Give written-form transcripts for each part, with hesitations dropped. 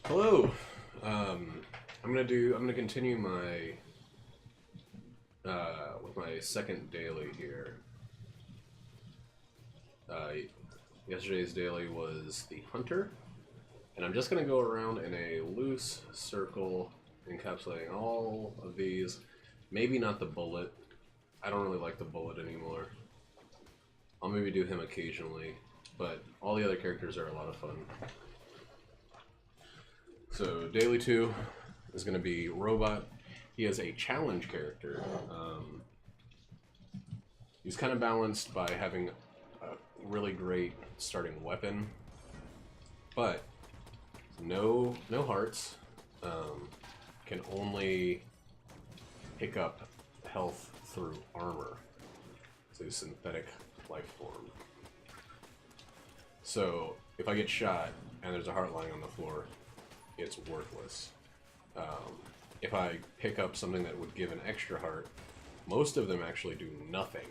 Hello. I'm gonna continue my with my second daily here. Uh, Yesterday's daily was the hunter, and I'm just gonna go around in a loose circle, encapsulating all of these. Maybe not the bullet. I don't really like the bullet anymore. I'll maybe do him occasionally, but all the other characters are a lot of fun. So daily 2 is going to be Robot. He is a challenge character. He's kind of balanced by having a really great starting weapon, but no hearts. Can only pick up health through armor. So he's synthetic life form. So if I get shot and there's a heart lying on the floor, it's worthless. If I pick up something that would give an extra heart, most of them actually do nothing.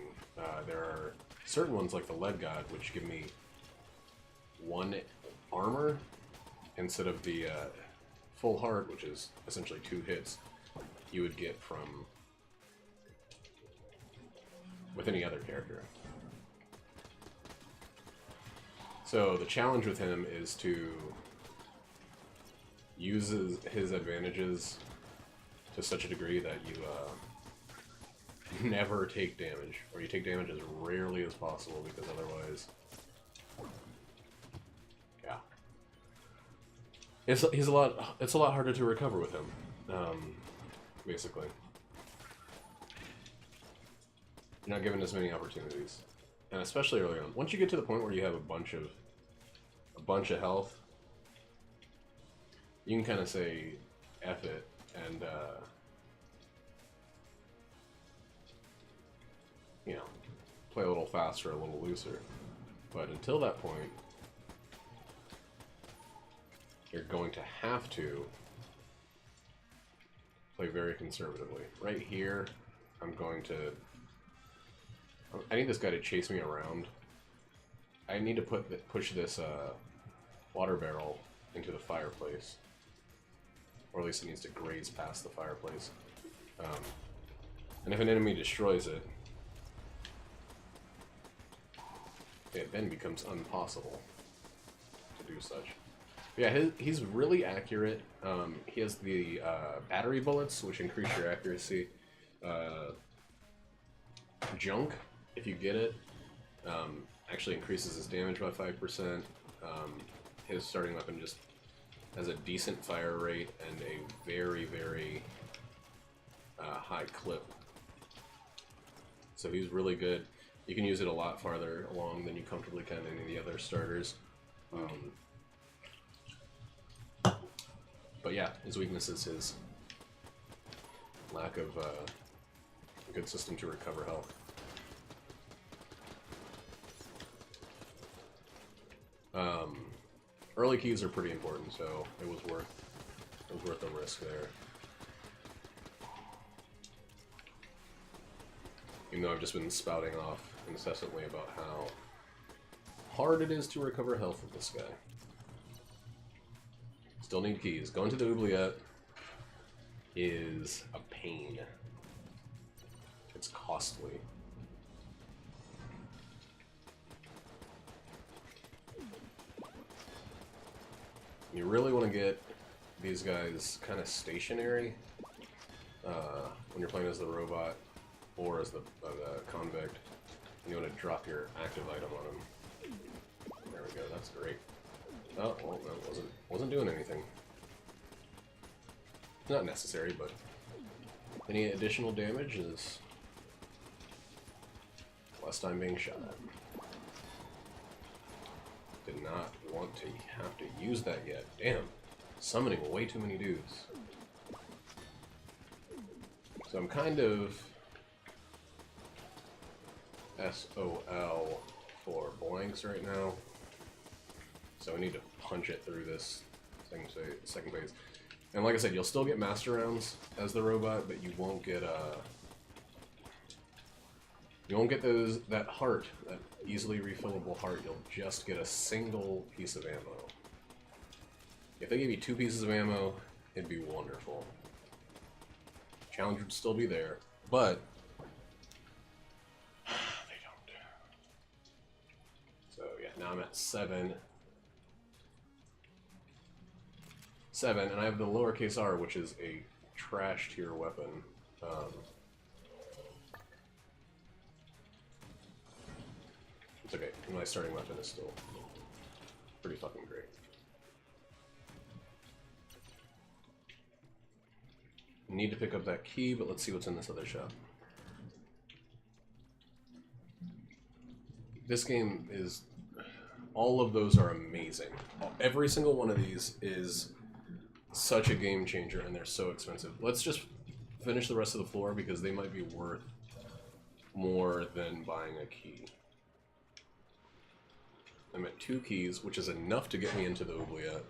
There are certain ones like the Lead God, which give me 1 armor instead of the full heart, which is essentially 2 hits you would get from with any other character. So the challenge with him is to use his advantages to such a degree that you never take damage, or you take damage as rarely as possible, because otherwise, yeah, it's a lot harder to recover with him, basically. You're not given as many opportunities, and especially early on. Once you get to the point where you have a bunch of health, you can kind of say F it and you know, play a little faster, a little looser. But until that point, you're going to have to play very conservatively. Right here, I need this guy to chase me around. I need to push this water barrel into the fireplace. Or at least it needs to graze past the fireplace. And if an enemy destroys it, it then becomes impossible to do such. But yeah, he's really accurate. He has the battery bullets, which increase your accuracy. Junk, if you get it, actually increases his damage by 5%. His starting weapon just has a decent fire rate and a very, very high clip. So he's really good. You can use it a lot farther along than you comfortably can in any of the other starters. But yeah, his weakness is his lack of a good system to recover health. Early keys are pretty important, so it was worth the risk there. Even though I've just been spouting off incessantly about how hard it is to recover health with this guy. Still need keys. Going to the oubliette is a pain. It's costly. You really want to get these guys kind of stationary when you're playing as the robot or as the convict. You want to drop your active item on him. There we go. That's great. Oh, well, that wasn't doing anything. Not necessary, but any additional damage is less time being shot at. Did not want to have to use that yet. Damn. Summoning way too many dudes. So I'm kind of SOL for blanks right now. So I need to punch it through this second phase. And like I said, you'll still get master rounds as the robot, but you won't get that heart, that easily refillable heart. You'll just get a single piece of ammo. If they gave you 2 pieces of ammo, it'd be wonderful. Challenge would still be there, but they don't. So yeah, now I'm at 7. 7, and I have the lowercase r, which is a trash tier weapon. It's okay. My starting weapon is still pretty fucking great. Need to pick up that key, but let's see what's in this other shop. This game is... all of those are amazing. Every single one of these is such a game changer, and they're so expensive. Let's just finish the rest of the floor, because they might be worth more than buying a key. I'm at 2 keys, which is enough to get me into the oubliette.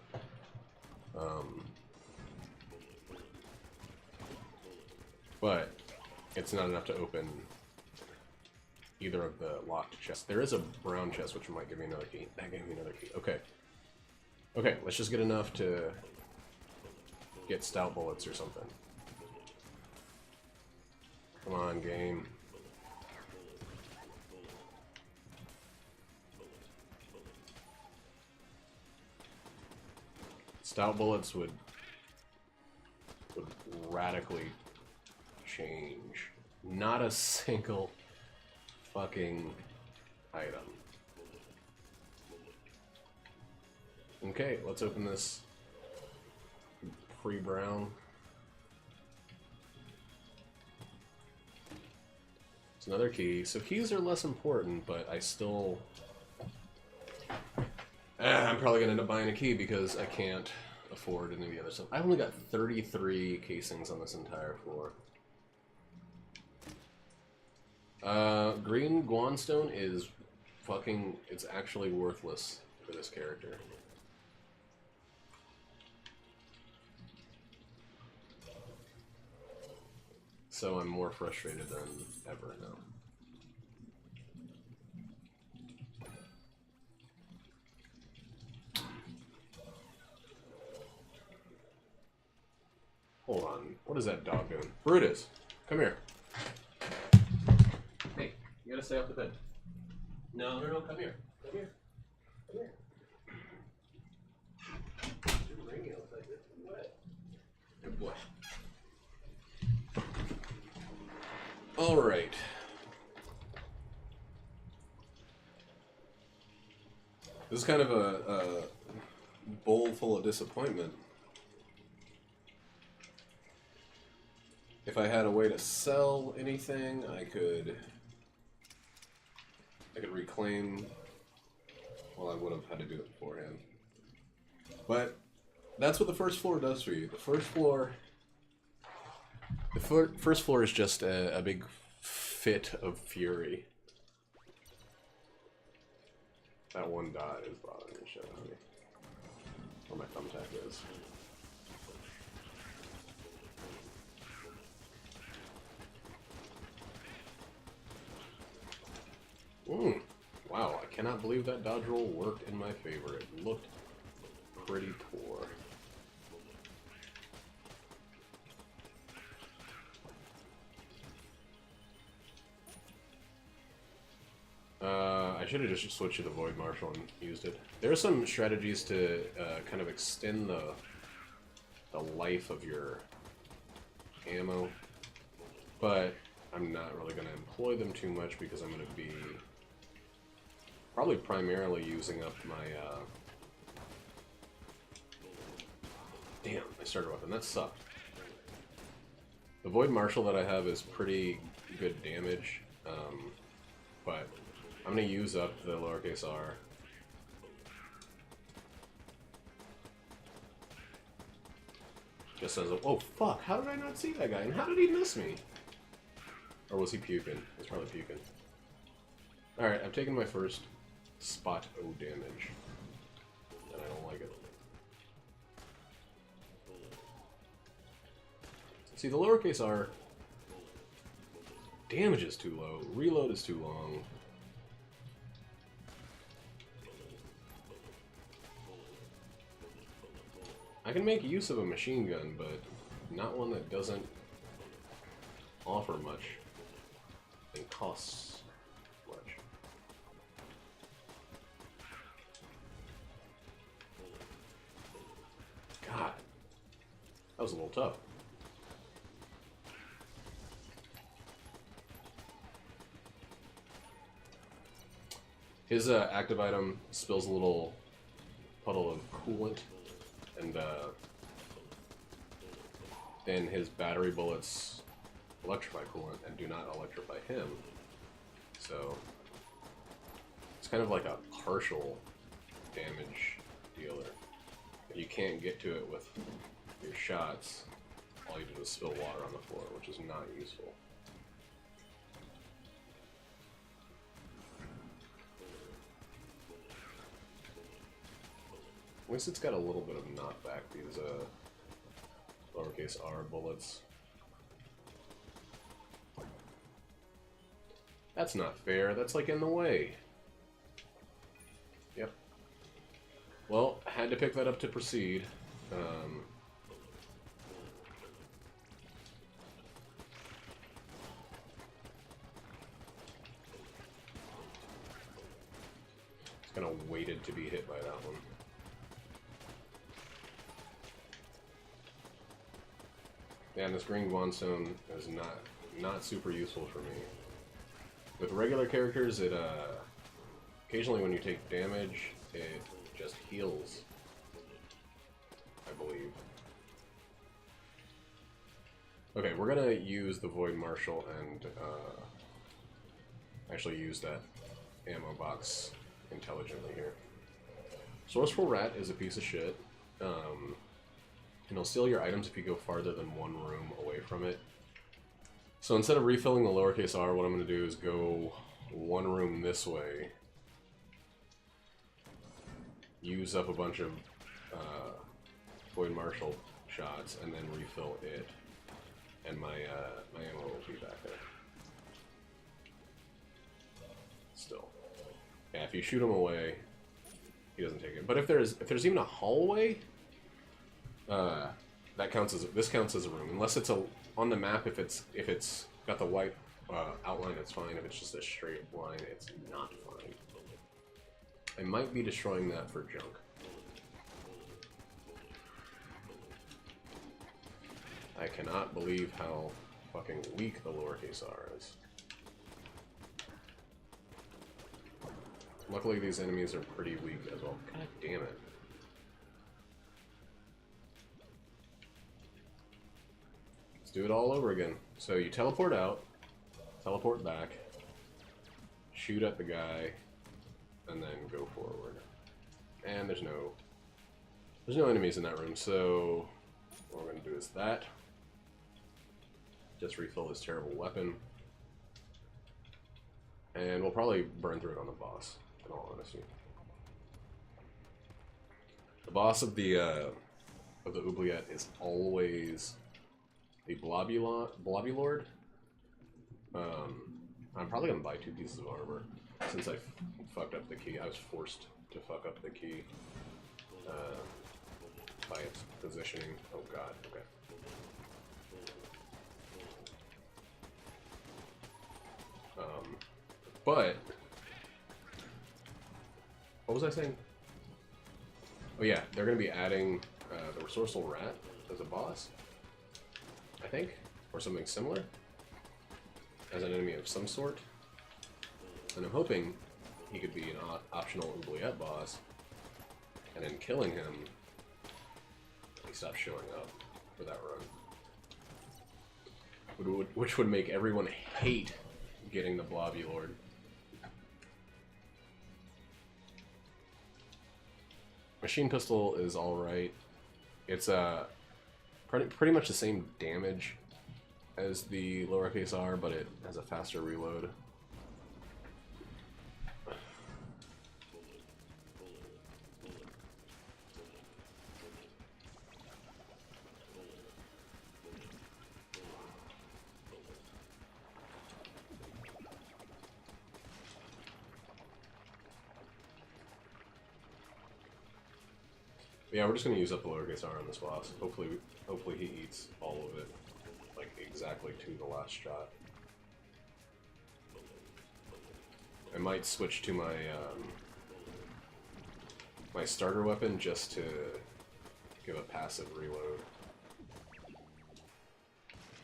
But it's not enough to open either of the locked chests. There is a brown chest, which might give me another key. That gave me another key. Okay. Okay, let's just get enough to get stout bullets or something. Come on, game. Stout bullets would radically change. Not a single fucking item. Okay, let's open this pre-brown. It's another key. So keys are less important, but I still... I'm probably going to end up buying a key because I can't afford any of the other stuff. I only got 33 casings on this entire floor. Green Guanstone is fucking... it's actually worthless for this character. So I'm more frustrated than ever now. Hold on. What is that dog doing? Brutus, come here. Hey, you gotta stay off the bed. No, no, no, come here. Come here. Come here. It's raining outside. It's wet. Good boy. Alright. This is kind of a bowl full of disappointment. If I had a way to sell anything, I could reclaim. Well, I would have had to do it beforehand. But that's what the first floor does for you. The first floor is just a big fit of fury. That one dot is bothering the shit out of me. Where my thumbtack is. Wow, I cannot believe that dodge roll worked in my favor. It looked pretty poor. I should have just switched to the Void Marshal and used it. There are some strategies to kind of extend the life of your ammo, but I'm not really going to employ them too much because I'm going to be probably primarily using up my... Damn, I started a weapon. That sucked. The Void Marshal that I have is pretty good damage, but I'm going to use up the lowercase r. Just as a... Oh, fuck! How did I not see that guy? And how did he miss me? Or was he puking? He's probably puking. Alright, I've taken my first spot O damage. And I don't like it. See, the lowercase r... damage is too low. Reload is too long. I can make use of a machine gun, but not one that doesn't offer much and costs much. God, that was a little tough. His active item spills a little puddle of coolant, and then his battery bullets electrify coolant and do not electrify him. So it's kind of like a partial damage dealer. You can't get to it with your shots. All you do is spill water on the floor, which is not useful. At least it's got a little bit of knockback, these lowercase r bullets. That's not fair, that's like in the way. Yep. Well, I had to pick that up to proceed. Just kind of waited to be hit by that one. Yeah, and this green Gungeon is not super useful for me. With regular characters, it occasionally when you take damage, it just heals, I believe. Okay, we're gonna use the Void Marshal and actually use that ammo box intelligently here. Sourceful Rat is a piece of shit. And it'll steal your items if you go farther than one room away from it. So instead of refilling the lowercase r, what I'm going to do is go one room this way, use up a bunch of Void Marshal shots, and then refill it. And my ammo will be back there. Still. Yeah, if you shoot him away, he doesn't take it. But if there's even a hallway, that counts as this counts as a room, unless it's on the map. If it's got the white outline, it's fine. If it's just a straight line, it's not fine. I might be destroying that for junk. I cannot believe how fucking weak the lowercase r is. Luckily, these enemies are pretty weak as well. God damn it. Do it all over again. So you teleport out, teleport back, shoot at the guy, and then go forward. And there's no enemies in that room, so what we're gonna do is that. Just refill this terrible weapon. And we'll probably burn through it on the boss, in all honesty. The boss of the oubliette is always the Blobby-Lord. I'm probably gonna buy 2 pieces of armor since I fucked up the key. I was forced to fuck up the key by its positioning. Oh god, okay. But what was I saying? Oh yeah, they're gonna be adding the Resourceful Rat as a boss, I think, or something similar, as an enemy of some sort. And I'm hoping he could be an optional oubliette boss, and in killing him, he stops showing up for that run. Which would make everyone hate getting the Blobby-Lord. Machine Pistol is alright. It's pretty much the same damage as the lowercase r, but it has a faster reload. Yeah, we're just gonna use up the lowercase r on this boss. Hopefully he eats all of it, like exactly to the last shot. I might switch to my my starter weapon just to give a passive reload.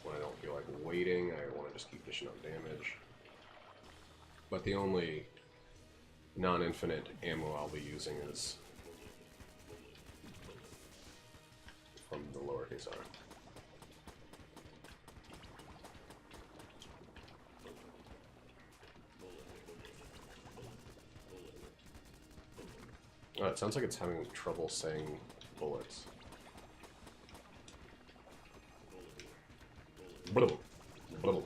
When I don't feel like waiting, I want to just keep dishing out damage. But the only non-infinite ammo I'll be using is from the lowercase r. Oh, it sounds like it's having trouble saying bullets. Blubble. Blubble.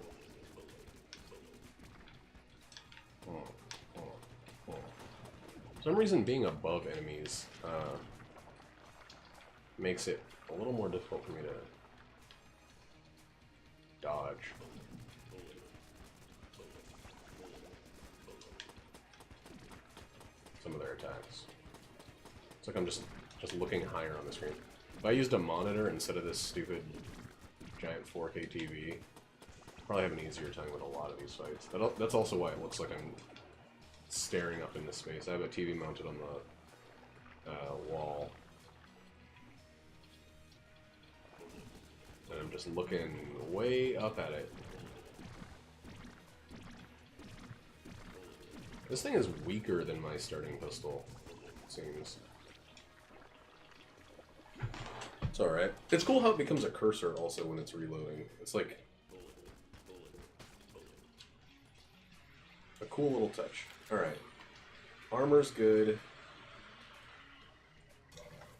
For some reason, being above enemies makes it a little more difficult for me to dodge. Some of their attacks. It's like I'm just looking higher on the screen. If I used a monitor instead of this stupid giant 4K TV, I'd probably have an easier time with a lot of these fights. That's also why it looks like I'm staring up into space. I have a TV mounted on the wall. And I'm just looking way up at it. This thing is weaker than my starting pistol, it seems. It's alright. It's cool how it becomes a cursor also when it's reloading. It's like a cool little touch. Alright. Armor's good.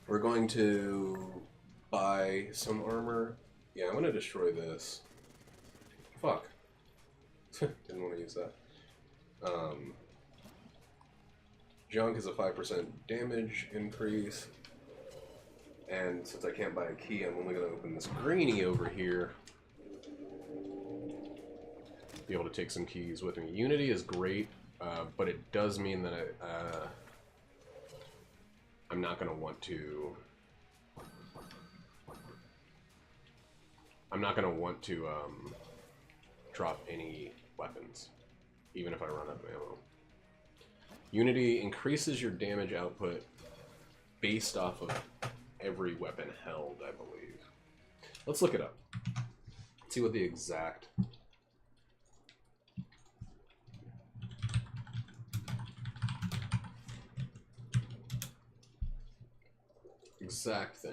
We're going to buy some armor. Yeah, I'm going to destroy this. Fuck. Didn't want to use that. Junk is a 5% damage increase. And since I can't buy a key, I'm only going to open this greenie over here. Be able to take some keys with me. Unity is great, but it does mean that I'm not going to want to... drop any weapons, even if I run out of ammo. Unity increases your damage output based off of every weapon held, I believe. Let's look it up. Let's see what the exact... thing.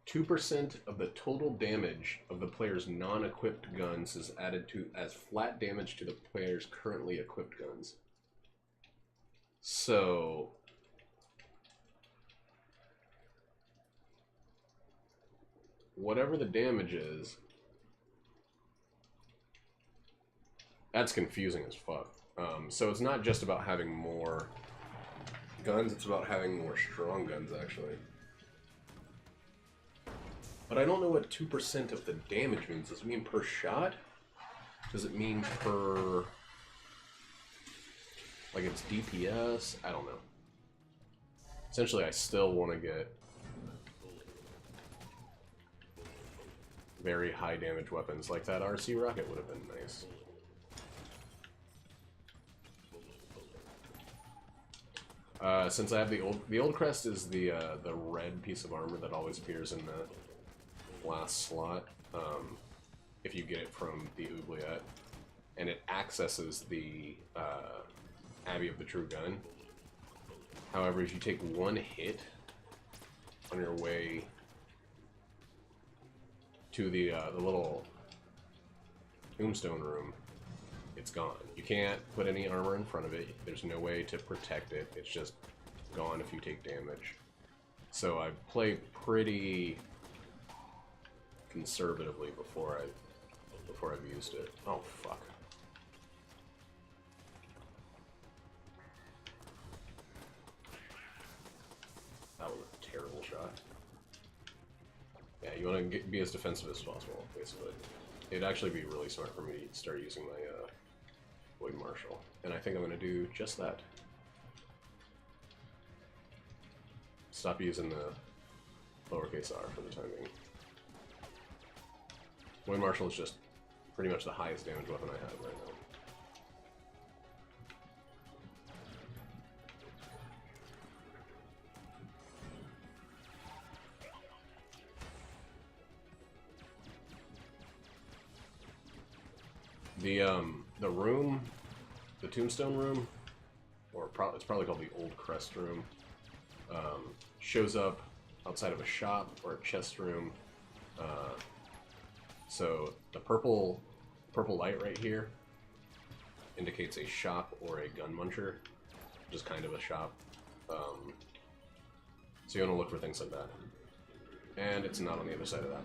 2% of the total damage of the player's non-equipped guns is added to as flat damage to the player's currently equipped guns. So... whatever the damage is... that's confusing as fuck. So it's not just about having more guns, it's about having more strong guns, actually. But I don't know what 2% of the damage means. Does it mean per shot? Does it mean per... like it's DPS? I don't know. Essentially, I still want to get very high damage weapons. Like that RC rocket would have been nice. Since I have the old crest is the red piece of armor that always appears in the last slot, if you get it from the oubliette, and it accesses the Abbey of the True Gun. However, if you take one hit on your way to the little tombstone room, it's gone. You can't put any armor in front of it. There's no way to protect it. It's just gone if you take damage. So I play pretty conservatively before I've used it. Oh fuck. That was a terrible shot. Yeah, you want to be as defensive as possible, basically. It'd actually be really smart for me to start using my Void Marshal, and I think I'm going to do just that. stop using the lowercase r for the time being. Wind Marshal is just pretty much the highest damage weapon I have right now. The room, the Tombstone room, or it's probably called the Old Crest room, shows up outside of a shop or a chest room. So the purple light right here indicates a shop or a gun muncher, which is kind of a shop. So you want to look for things like that. And it's not on the other side of that.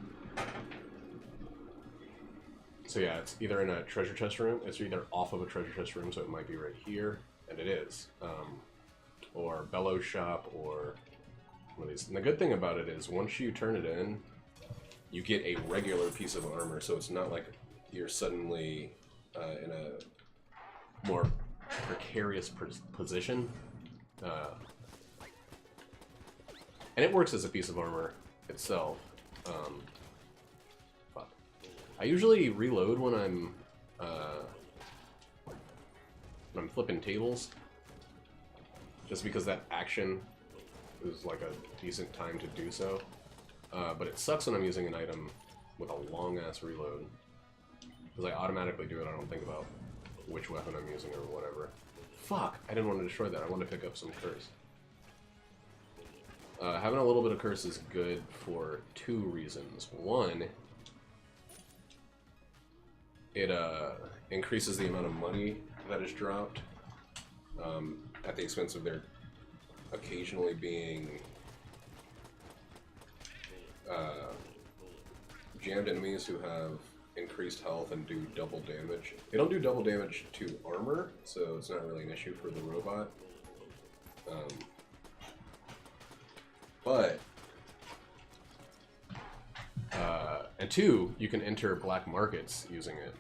So yeah, it's either in a treasure chest room, it's either off of a treasure chest room, so it might be right here, and it is. Or Bellows shop, or one of these. And the good thing about it is, once you turn it in, you get a regular piece of armor, so it's not like you're suddenly in a more precarious position. And it works as a piece of armor itself. I usually reload when I'm flipping tables, just because that action is like a decent time to do so. But it sucks when I'm using an item with a long-ass reload, because I automatically do it. I don't think about which weapon I'm using or whatever. Fuck! I didn't want to destroy that. I wanted to pick up some curse. Having a little bit of curse is good for two reasons. One, it increases the amount of money that is dropped, at the expense of there occasionally being jammed enemies who have increased health and do double damage. They don't do double damage to armor, so it's not really an issue for the robot. And two, you can enter black markets using it.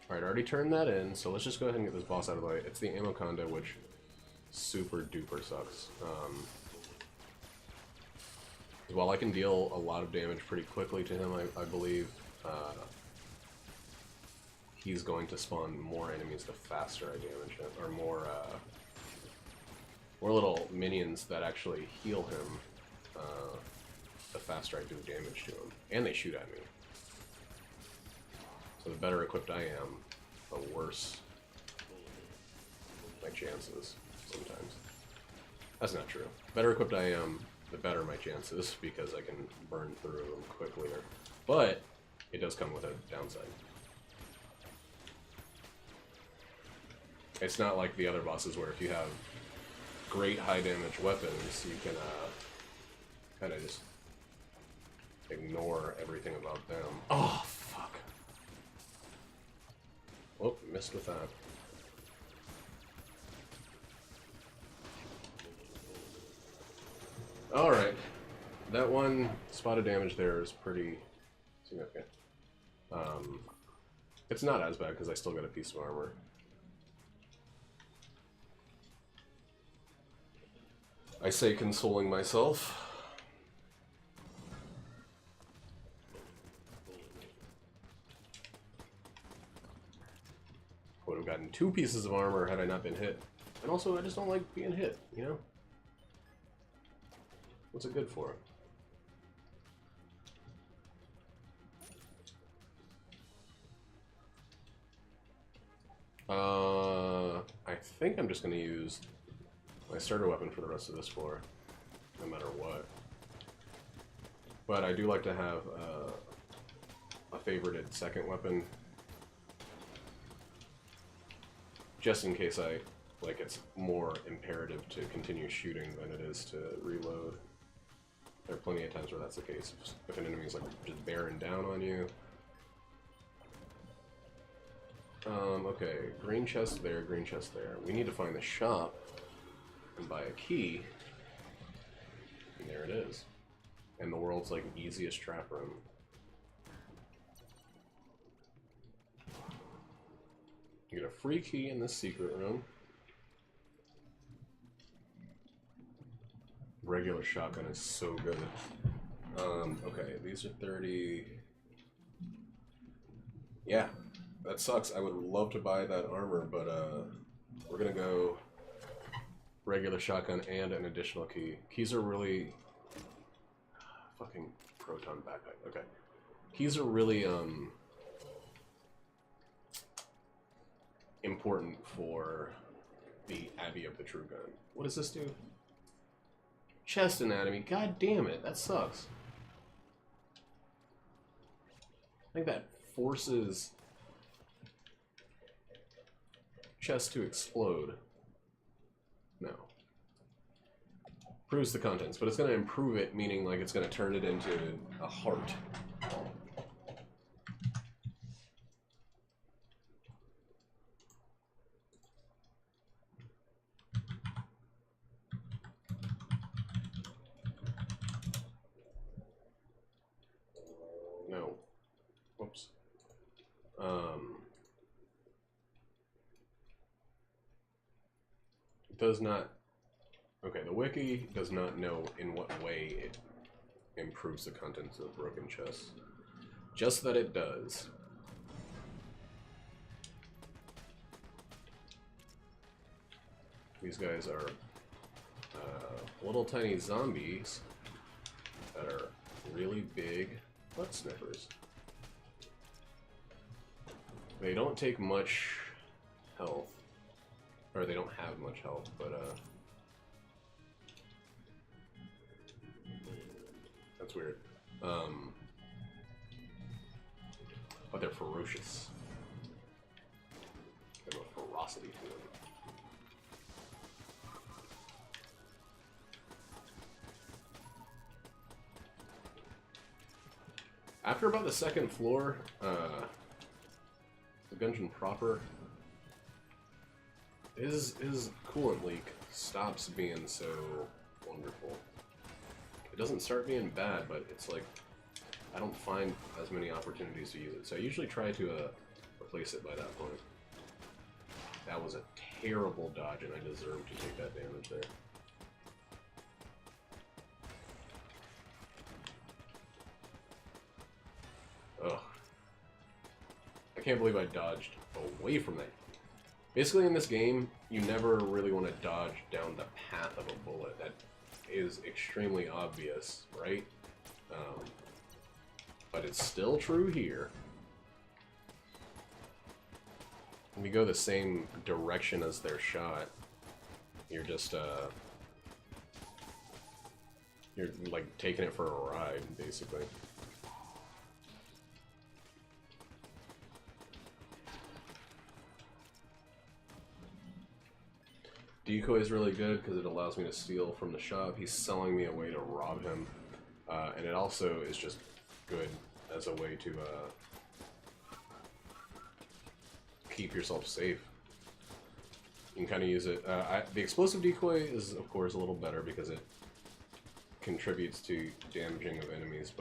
Alright, I already turned that in, so let's just go ahead and get this boss out of the way. It's the Ammo Conda, which super duper sucks. While I can deal a lot of damage pretty quickly to him, I believe, he's going to spawn more enemies the faster I damage him, or more little minions that actually heal him the faster I do damage to him. And they shoot at me. So the better equipped I am, the worse my chances sometimes. That's not true. The better equipped I am, the better my chances, because I can burn through them quickly. But it does come with a downside. It's not like the other bosses where if you have great high damage weapons, you can kind of just ignore everything about them. Oh, fuck. Oh, missed with that. Alright. That one spot of damage there is pretty significant. It's not as bad because I still got a piece of armor. I say consoling myself. Would have gotten 2 pieces of armor had I not been hit. And also, I just don't like being hit, you know? What's it good for? I think I'm just going to use my starter weapon for the rest of this floor, no matter what. But I do like to have a favorited second weapon, just in case it's more imperative to continue shooting than it is to reload. There are plenty of times where that's the case. If an enemy's like just bearing down on you. Okay, green chest there, green chest there. We need to find the shop and buy a key. And there it is. And the world's like easiest trap room. You get a free key in this secret room. Regular shotgun is so good. Okay, these are 30. Yeah, that sucks. I would love to buy that armor, but we're gonna go regular shotgun and an additional key. Keys are really fucking proton backpack. Okay, keys are really important for the Abbey of the True Gun. What does this do? Chest anatomy. God damn it, that sucks. I think that forces chest to explode. No. Proves the contents, but it's going to improve it, meaning like it's going to turn it into a heart. No. Whoops. It does not... Okay, the wiki does not know in what way it improves the contents of broken chests. Just that it does. These guys are little tiny zombies that are really big butt sniffers. They don't take much health, or they don't have much health, but that's weird. But they're ferocious. They have a ferocity to them. After about the second floor, the Gungeon proper, his coolant leak stops being so wonderful. It doesn't start being bad, but it's like I don't find as many opportunities to use it. So I usually try to replace it by that point. That was a terrible dodge, and I deserve to take that damage there. Ugh. I can't believe I dodged away from that. Basically, in this game, you never really want to dodge down the path of a bullet. That is extremely obvious, right? But it's still true here. When you go the same direction as their shot, you're just, you're, like, taking it for a ride, basically. Decoy is really good because it allows me to steal from the shop. He's selling me a way to rob him. And it also is just good as a way to keep yourself safe. You can kind of use it. The explosive decoy is, of course, a little better because it contributes to damaging of enemies,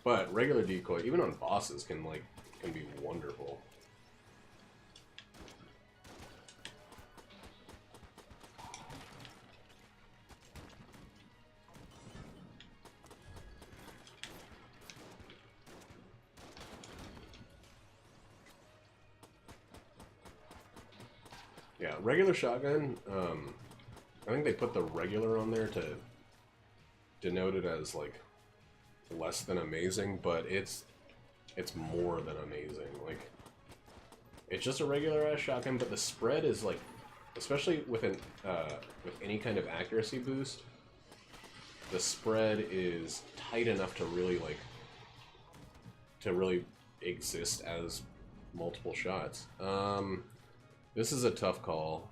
but regular decoy, even on bosses, can be wonderful. Yeah, regular shotgun, I think they put the regular on there to denote it as, like, less than amazing, but it's more than amazing. Like, it's just a regular-ass shotgun, but the spread is, like, especially with any kind of accuracy boost, the spread is tight enough to really, like, exist as multiple shots. This is a tough call.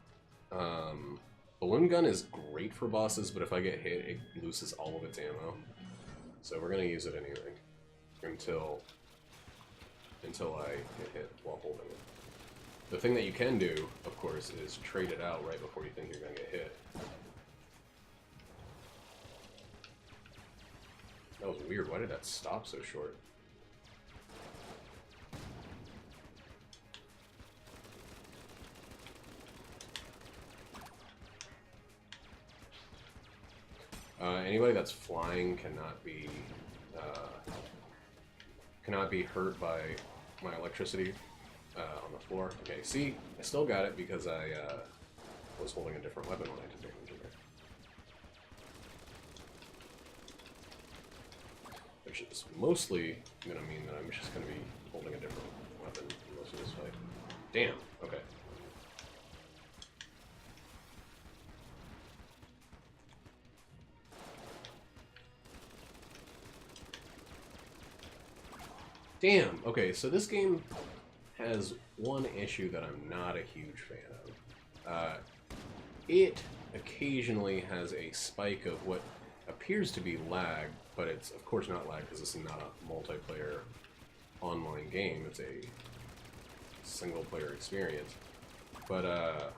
Balloon gun is great for bosses, but if I get hit, it loses all of its ammo. So we're gonna use it anyway until I get hit while holding it. The thing that you can do, of course, is trade it out right before you think you're gonna get hit. That was weird. Why did that stop so short? Anybody that's flying cannot be hurt by my electricity on the floor. Okay, see, I still got it because I was holding a different weapon when I did damage in there. Which is mostly going to mean that I'm just going to be holding a different weapon most of this fight. Damn, okay. Damn, okay, so this game has one issue that I'm not a huge fan of. It occasionally has a spike of what appears to be lag, but it's of course not lag because this is not a multiplayer online game, it's a single player experience. But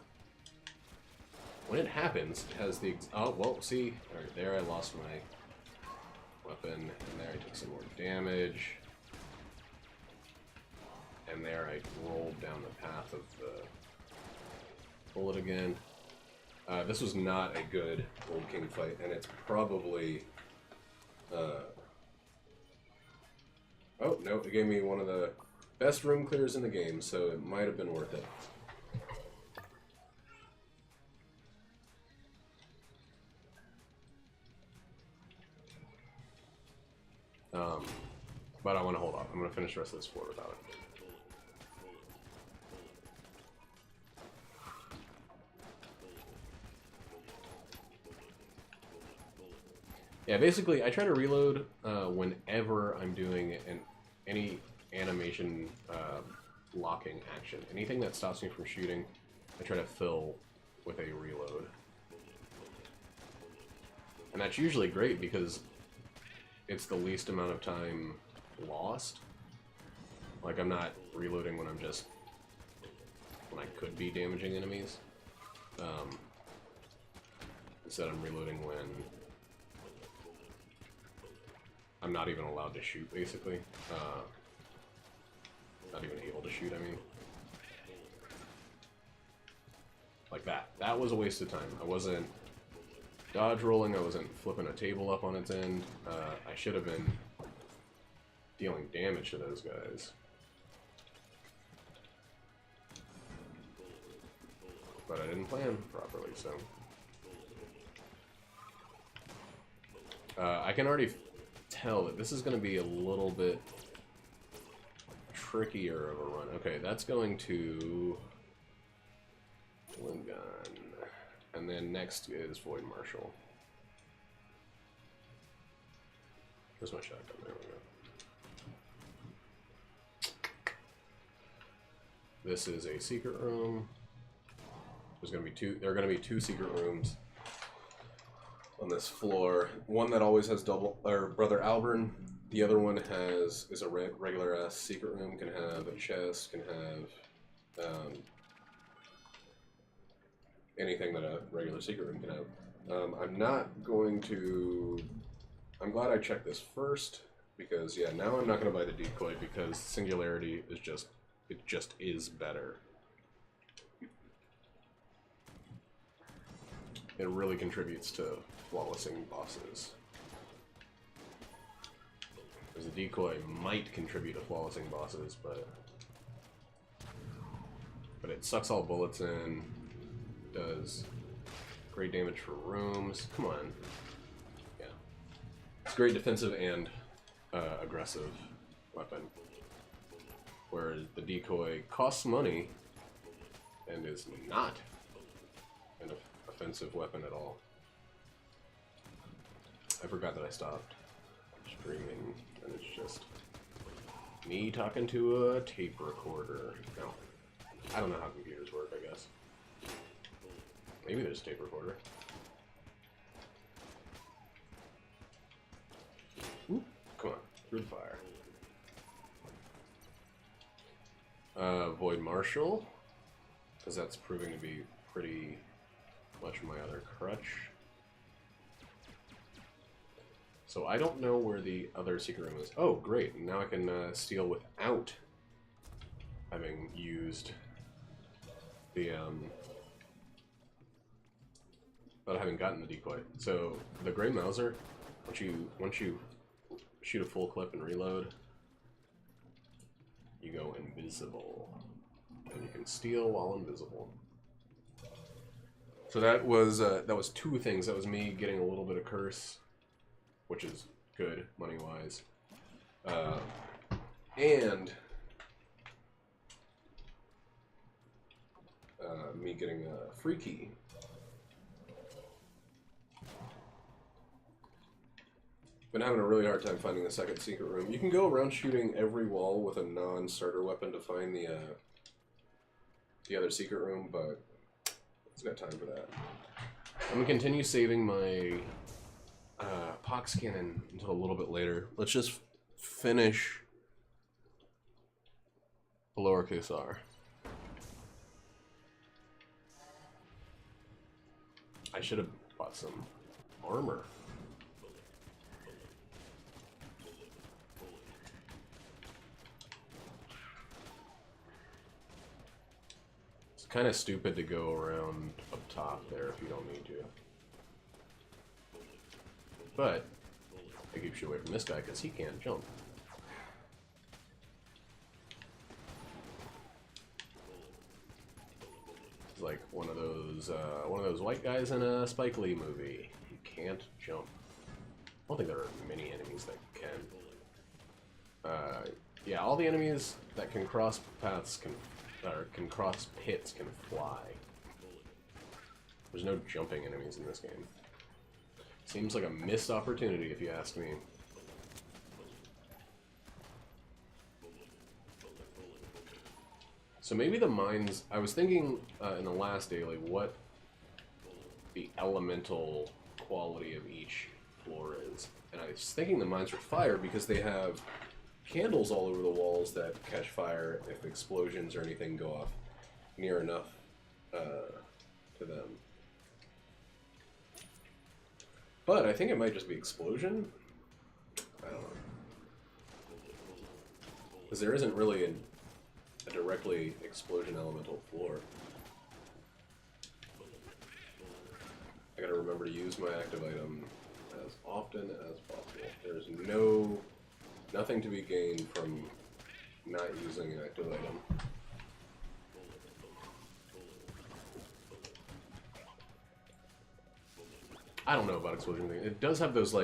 when it happens, it has the... oh, well, see, alright, there I lost my weapon, and there I took some more damage. And there I rolled down the path of the bullet again. This was not a good Old King fight, and it's probably... oh, no, it gave me one of the best room clears in the game, so it might have been worth it. But I want to hold off. I'm going to finish the rest of this floor without it. Yeah, basically, I try to reload whenever I'm doing any animation locking action. Anything that stops me from shooting, I try to fill with a reload. And that's usually great because it's the least amount of time lost. Like, I'm not reloading when I'm just... when I could be damaging enemies. Instead, I'm reloading when I'm not even allowed to shoot, basically. Not even able to shoot, I mean. Like that. That was a waste of time. I wasn't dodge rolling, I wasn't flipping a table up on its end. I should have been dealing damage to those guys. But I didn't plan properly, so... I can already tell that this is going to be a little bit trickier of a run. Okay, that's going to Gungeon. And then next is Void Marshal. Where's my shotgun? There we go. This is a secret room. There's going to be there are going to be two secret rooms on this floor. One that always has Brother Albern. The other one is a regular ass secret room. Can have a chest. Can have anything that a regular secret room can have. I'm not going to... I'm glad I checked this first because yeah, now I'm not going to buy the decoy because Singularity is just is better. It really contributes to flawlessing bosses. Because the decoy might contribute to flawlessing bosses, but it sucks all bullets in, does great damage for rooms. Come on. Yeah. It's great defensive and aggressive weapon. Whereas the decoy costs money and is not an offensive weapon at all. I forgot that I stopped streaming, and it's just me talking to a tape recorder. No, I don't know how computers work, I guess. Maybe there's a tape recorder. Ooh, come on, through the fire. Void Marshal, because that's proving to be pretty much my other crutch. So I don't know where the other secret room is. Oh, great. Now I can steal without having used the but I haven't gotten the decoy. So the Grey Mauser, once you shoot a full clip and reload, you go invisible, and you can steal while invisible. So that was two things. That was me getting a little bit of curse, which is good money wise, and me getting a free key. Been having a really hard time finding the second secret room. You can go around shooting every wall with a non-starter weapon to find the other secret room, but it's got time for that. I'm gonna continue saving my pox cannon until a little bit later. Let's just finish the lowercase r. I should have bought some armor. It's kind of stupid to go around up top there if you don't need to. But it keeps you away from this guy because he can't jump. It's like one of those white guys in a Spike Lee movie. He can't jump. I don't think there are many enemies that can. Yeah, all the enemies that can cross paths can cross pits can fly. There's no jumping enemies in this game. Seems like a missed opportunity, if you ask me. So maybe the mines... I was thinking in the last daily what the elemental quality of each floor is. And I was thinking the mines were fire because they have candles all over the walls that catch fire if explosions or anything go off near enough to them. But I think it might just be explosion. I don't know. Because there isn't really a directly explosion elemental floor. I gotta remember to use my active item as often as possible. There's nothing to be gained from not using an active item. I don't know about explosion thing. It does have those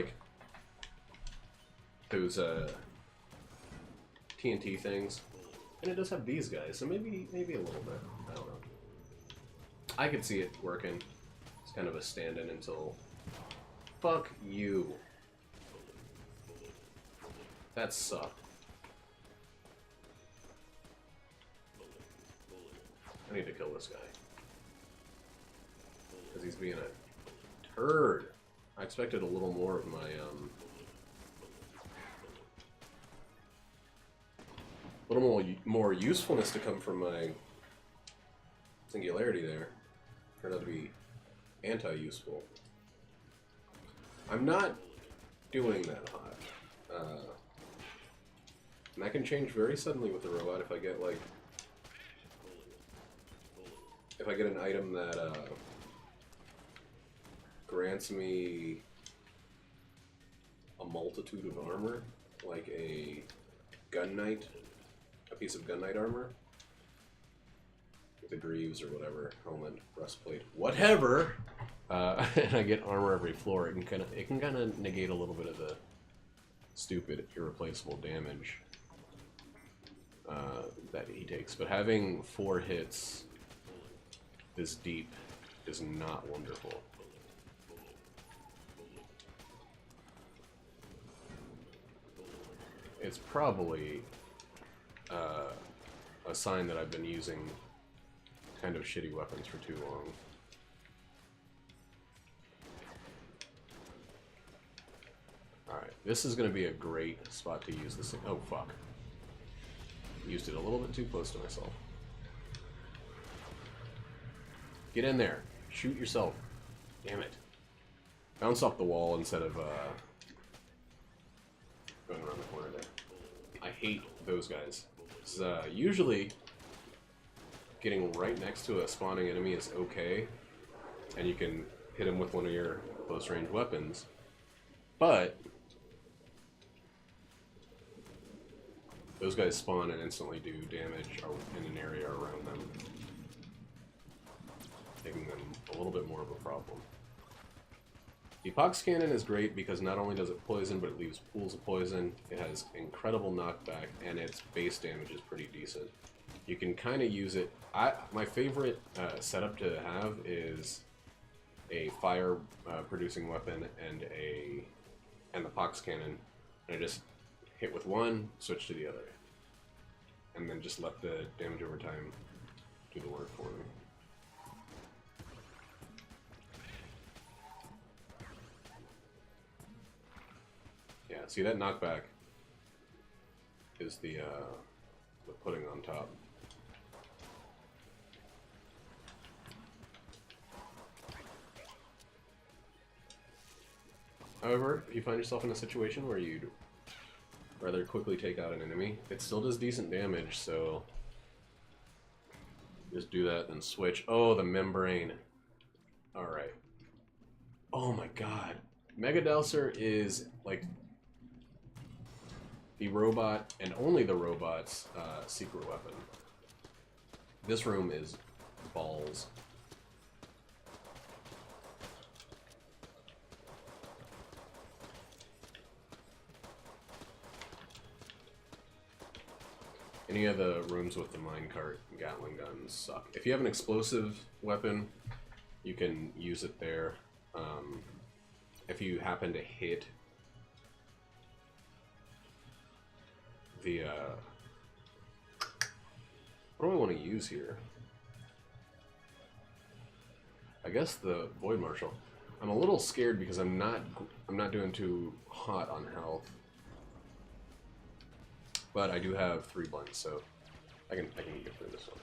TNT things, and it does have these guys. So maybe a little bit. I don't know. I could see it working. It's kind of a stand-in until. Fuck you. That sucked. I need to kill this guy. Because he's being a turd. I expected a little more of my, a little more usefulness to come from my singularity there. Turned out to be anti-useful. I'm not doing that hot. And that can change very suddenly with the robot if I get, like... If I get an item that, grants me a multitude of armor, like a gun knight, a piece of gun knight armor, with the greaves or whatever, helmet, breastplate, whatever, and I get armor every floor. It can kind of negate a little bit of the stupid, irreplaceable damage that he takes. But having 4 hits this deep is not wonderful. It's probably a sign that I've been using kind of shitty weapons for too long. Alright, this is going to be a great spot to use this thing. Oh, fuck. Used it a little bit too close to myself. Get in there. Shoot yourself. Damn it. Bounce off the wall instead of going around the corner there. I hate those guys. Usually, getting right next to a spawning enemy is okay, and you can hit him with one of your close range weapons. But those guys spawn and instantly do damage in an area around them, making them a little bit more of a problem. The Pox Cannon is great because not only does it poison, but it leaves pools of poison. It has incredible knockback, and its base damage is pretty decent. You can kind of use it. My favorite setup to have is a fire producing weapon and the Pox Cannon, and I just hit with one, switch to the other, and then just let the damage over time do the work for me. Yeah, see that knockback is the pudding on top. However, if you find yourself in a situation where you'd rather quickly take out an enemy, it still does decent damage, so just do that and switch. Oh, the membrane. Alright. Oh my god. Mega Dowser is like the robot, and only the robot's secret weapon. This room is balls. Any of the rooms with the minecart and Gatling guns suck. If you have an explosive weapon, you can use it there. If you happen to hit the what do I want to use here? I guess the Void Marshal. I'm a little scared because I'm not doing too hot on health, but I do have 3 blends, so I can get through this one.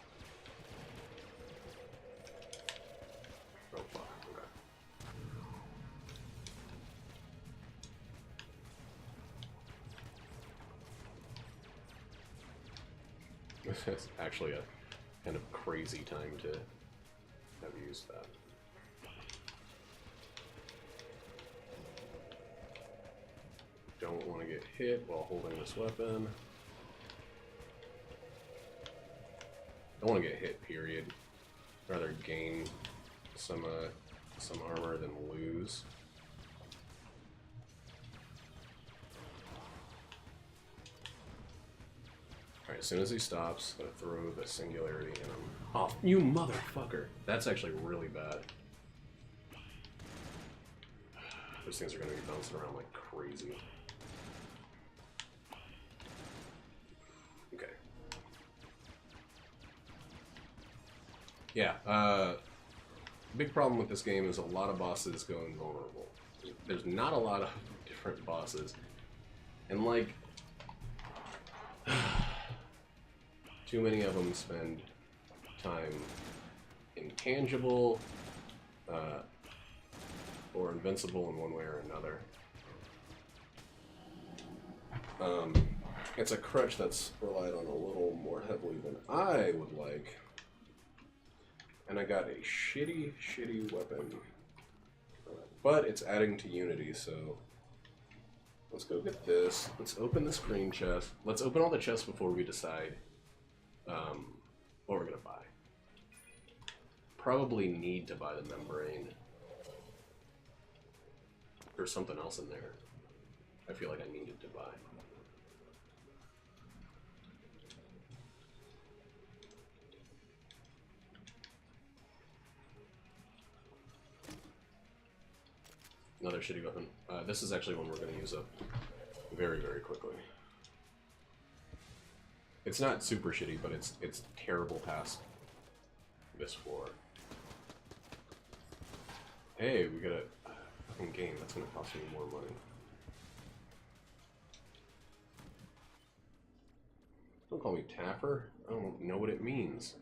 Oh fuck! Okay. It's actually a kind of crazy time to have used that. Don't want to get hit while holding this weapon. Don't want to get hit, period. Rather gain some armor than lose. Alright, as soon as he stops, I'm gonna throw the singularity in him. Oh, you motherfucker! That's actually really bad. Those things are gonna be bouncing around like crazy. Okay. Yeah, big problem with this game is a lot of bosses go invulnerable. There's not a lot of different bosses. And like, too many of them spend time intangible, or invincible in one way or another. It's a crutch that's relied on a little more heavily than I would like. And I got a shitty, shitty weapon. But it's adding to Unity, so let's go get this. Let's open the screen chest. Let's open all the chests before we decide what we're gonna buy. Probably need to buy the membrane. There's something else in there I feel like I needed to buy. Another shitty weapon. This is actually one we're going to use up very, very quickly. It's not super shitty, but it's terrible past this floor. Hey, we got a fucking game. That's going to cost me more money. Don't call me Tapper. I don't know what it means.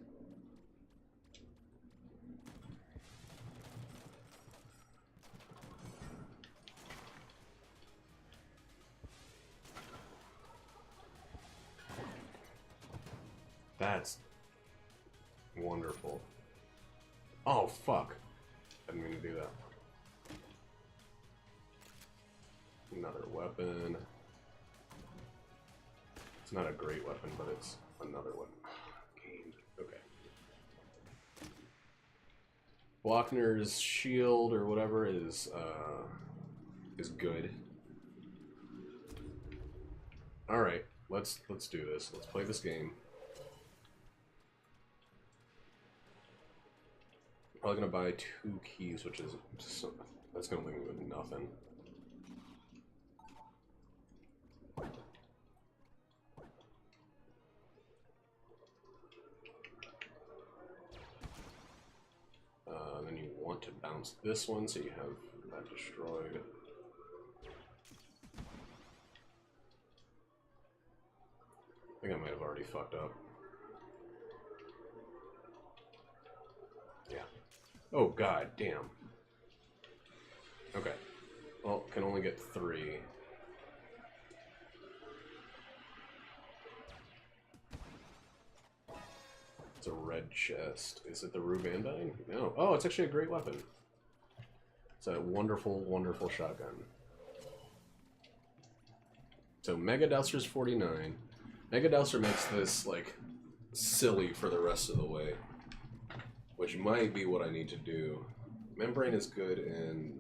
That's wonderful. Oh, fuck. I didn't mean to do that. Another weapon. It's not a great weapon, but it's another weapon. Game. Okay. Blockner's shield or whatever is good. All right, let's do this. Let's play this game. Probably gonna buy 2 keys, which is that's gonna leave me with nothing. Then you want to bounce this one, so you have that destroyed. I think I might have already fucked up. Yeah. Oh, god damn. Okay. Well, can only get 3. It's a red chest. Is it the Rue Bandine? No. Oh, it's actually a great weapon. It's a wonderful, wonderful shotgun. So Mega Dousier's 49. Mega Douser makes this, like, silly for the rest of the way. Which might be what I need to do. Membrane is good in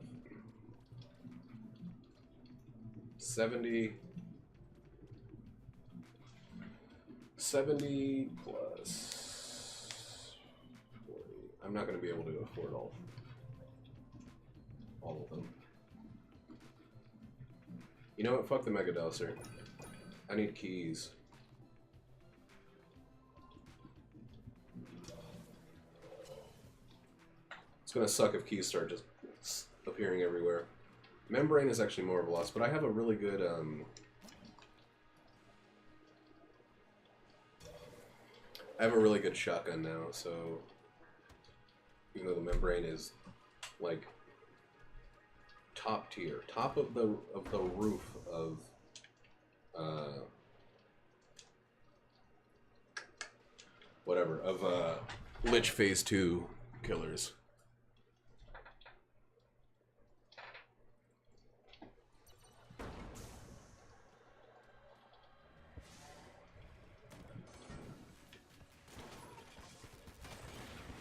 70 plus 40. I'm not going to be able to afford all of them. You know what? Fuck the Mega Douser. I need keys. It's gonna suck if keys start just appearing everywhere. Membrane is actually more of a loss, but I have a really good I have a really good shotgun now, so even though the membrane is like top tier, top of the roof of whatever of Lich Phase 2 killers.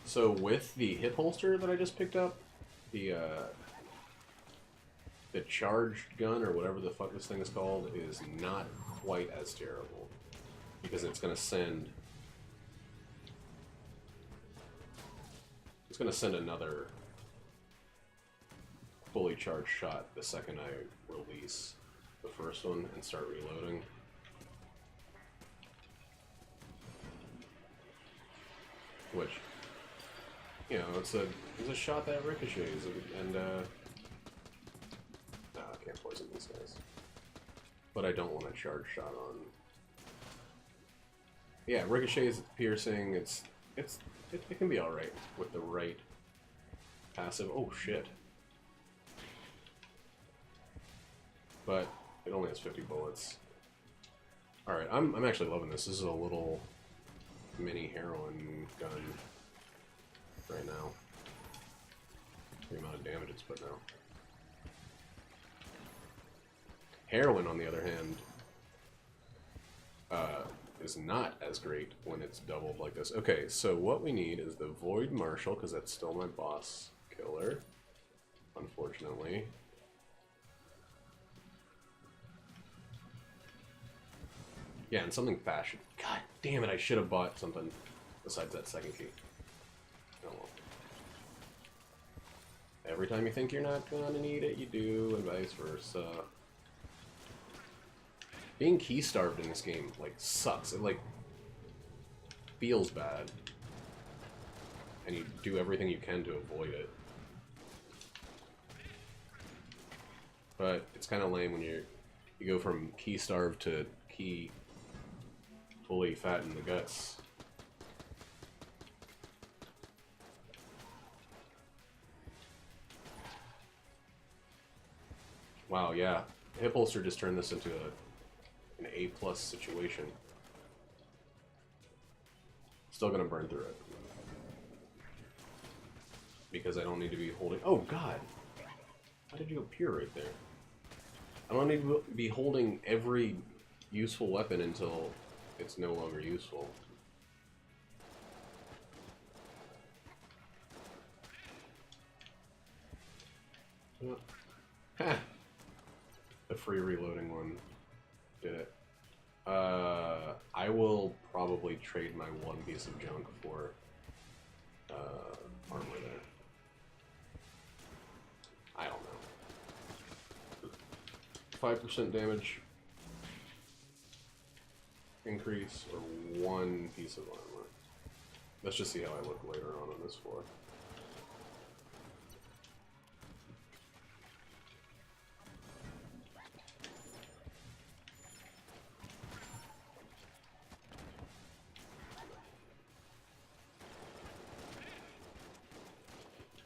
So with the hip holster that I just picked up, the charged gun, or whatever the fuck this thing is called, is not quite as terrible. Because it's gonna send... It's gonna send another fully charged shot the second I release the first one and start reloading. Which... You know, it's a shot that ricochets, and no, I can't poison these guys. But I don't want a charge shot on. Yeah, ricochets, it's piercing, it can be alright with the right passive. Oh shit. But it only has 50 bullets. Alright, I'm actually loving this. This is a little mini heroin gun. Right now. The amount of damage it's putting out. Heroin, on the other hand, is not as great when it's doubled like this. Okay, so what we need is the Void Marshal, because that's still my boss killer, unfortunately. Yeah, and something fast. God damn it, I should have bought something besides that second key. Oh well. Every time you think you're not gonna need it, you do, and vice versa. Being key starved in this game, like, sucks. It, like, feels bad. And you do everything you can to avoid it. But it's kind of lame when you go from key starved to key fully fat in the guts. Wow, yeah. Hip holster just turned this into an A+ situation. Still gonna burn through it. Because I don't need to be holding... Oh, God! Why did you appear right there? I don't need to be holding every useful weapon until it's no longer useful. Ha! The free reloading one did it. I will probably trade my one piece of junk for armor there. I don't know. 5% damage increase or one piece of armor. Let's just see how I look later on this floor.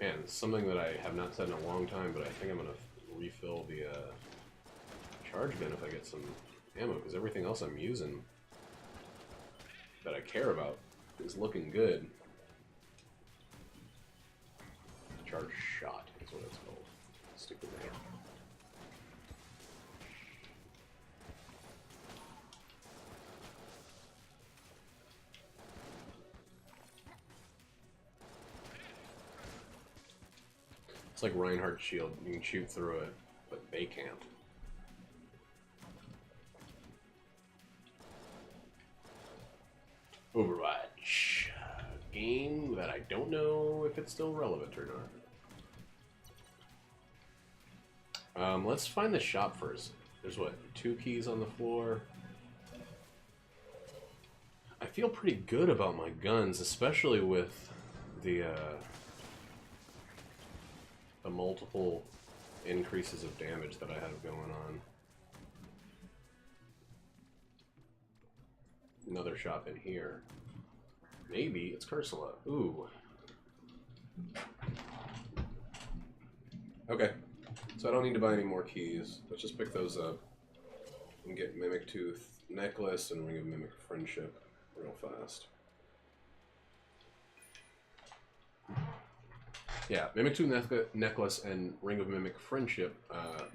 Man, something that I have not said in a long time, but I think I'm going to refill the charge bin if I get some ammo, because everything else I'm using that I care about is looking good. Charge shot is what it's called. Stupid name. It's like Reinhardt's shield. You can shoot through it, but they can't. Overwatch. Game that I don't know if it's still relevant or not. Let's find the shop first. There's what, 2 keys on the floor? I feel pretty good about my guns, especially with the multiple increases of damage that I have going on. Another shop in here. Maybe it's Cursula. Ooh. Okay. So I don't need to buy any more keys. Let's just pick those up and get Mimic Tooth Necklace and Ring of Mimic Friendship real fast. Yeah, Mimic Tooth Necklace and Ring of Mimic Friendship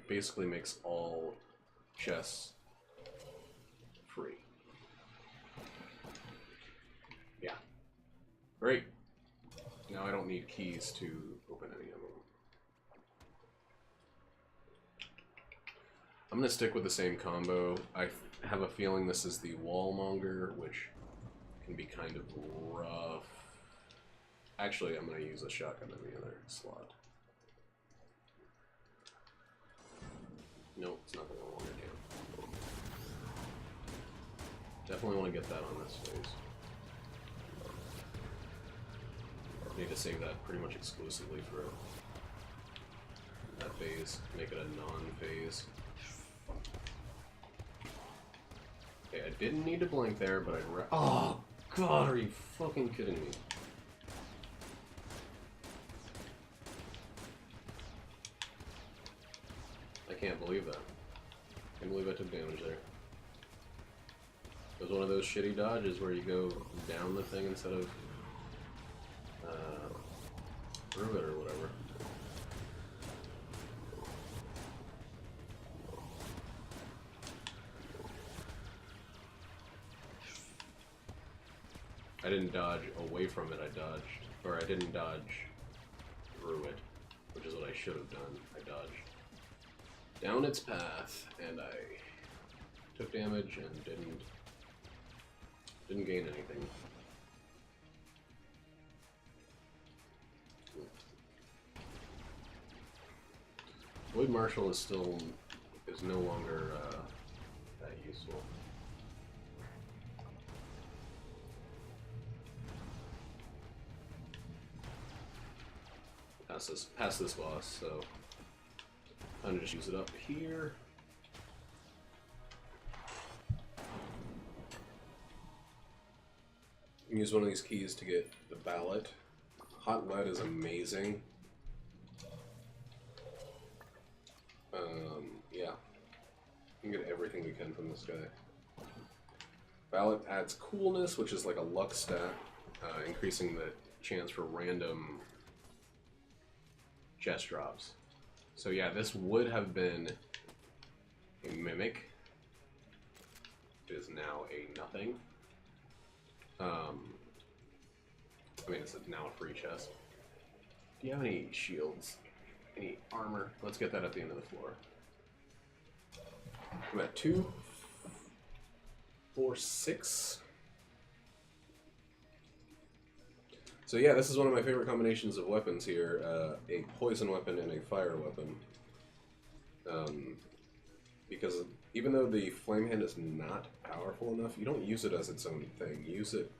basically makes all chests free. Yeah. Great. Now I don't need keys to open any of them. I'm going to stick with the same combo. I have a feeling this is the Wallmonger, which can be kind of rough. Actually, I'm going to use a shotgun in the other slot. Nope, it's not going to want to do. Definitely want to get that on this phase. Need to save that pretty much exclusively for that phase. Make it a non-phase. Okay, I didn't need to blink there, but oh, God, are you fucking kidding me? I can't believe that. I can't believe I took damage there. It was one of those shitty dodges where you go down the thing instead of through it or whatever. I didn't dodge away from it, I dodged, or I didn't dodge through it, which is what I should have done. I dodged down its path, and I took damage and didn't gain anything. Void Marshal is no longer that useful. Pass this boss, so I'm gonna just use it up here. Use one of these keys to get the ballot. Hot lead is amazing. Yeah. We can get everything we can from this guy. Ballot adds coolness, which is like a luck stat, increasing the chance for random chest drops. So yeah, this would have been a Mimic. It is now a nothing. I mean, it's now a free chest. Do you have any shields? Any armor? Let's get that at the end of the floor. I'm at 2, 4, 6. So yeah, this is one of my favorite combinations of weapons here. A poison weapon and a fire weapon. Because even though the flame hand is not powerful enough, you don't use it as its own thing. Use it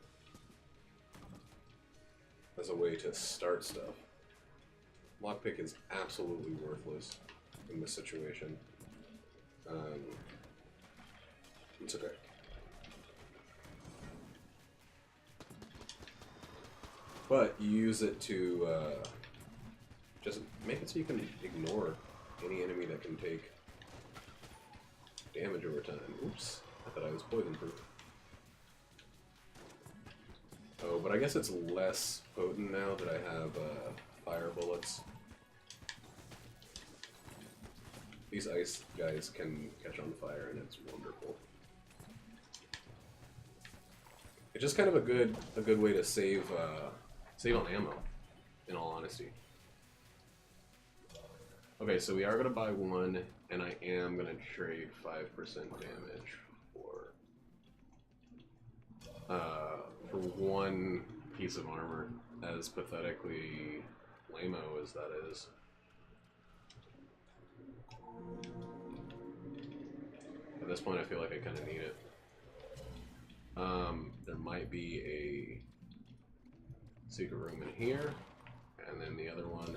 as a way to start stuff. Lockpick is absolutely worthless in this situation. It's okay. But you use it to just make it so you can ignore any enemy that can take damage over time. Oops, I thought I was poison proof. Oh, but I guess it's less potent now that I have fire bullets. These ice guys can catch on fire, and it's wonderful. It's just kind of a good way to save on ammo, in all honesty. Okay, so we are gonna buy one, and I am gonna trade 5% damage for one piece of armor, as pathetically lame-o as that is. At this point, I feel like I kind of need it. There might be a secret room in here, and then the other one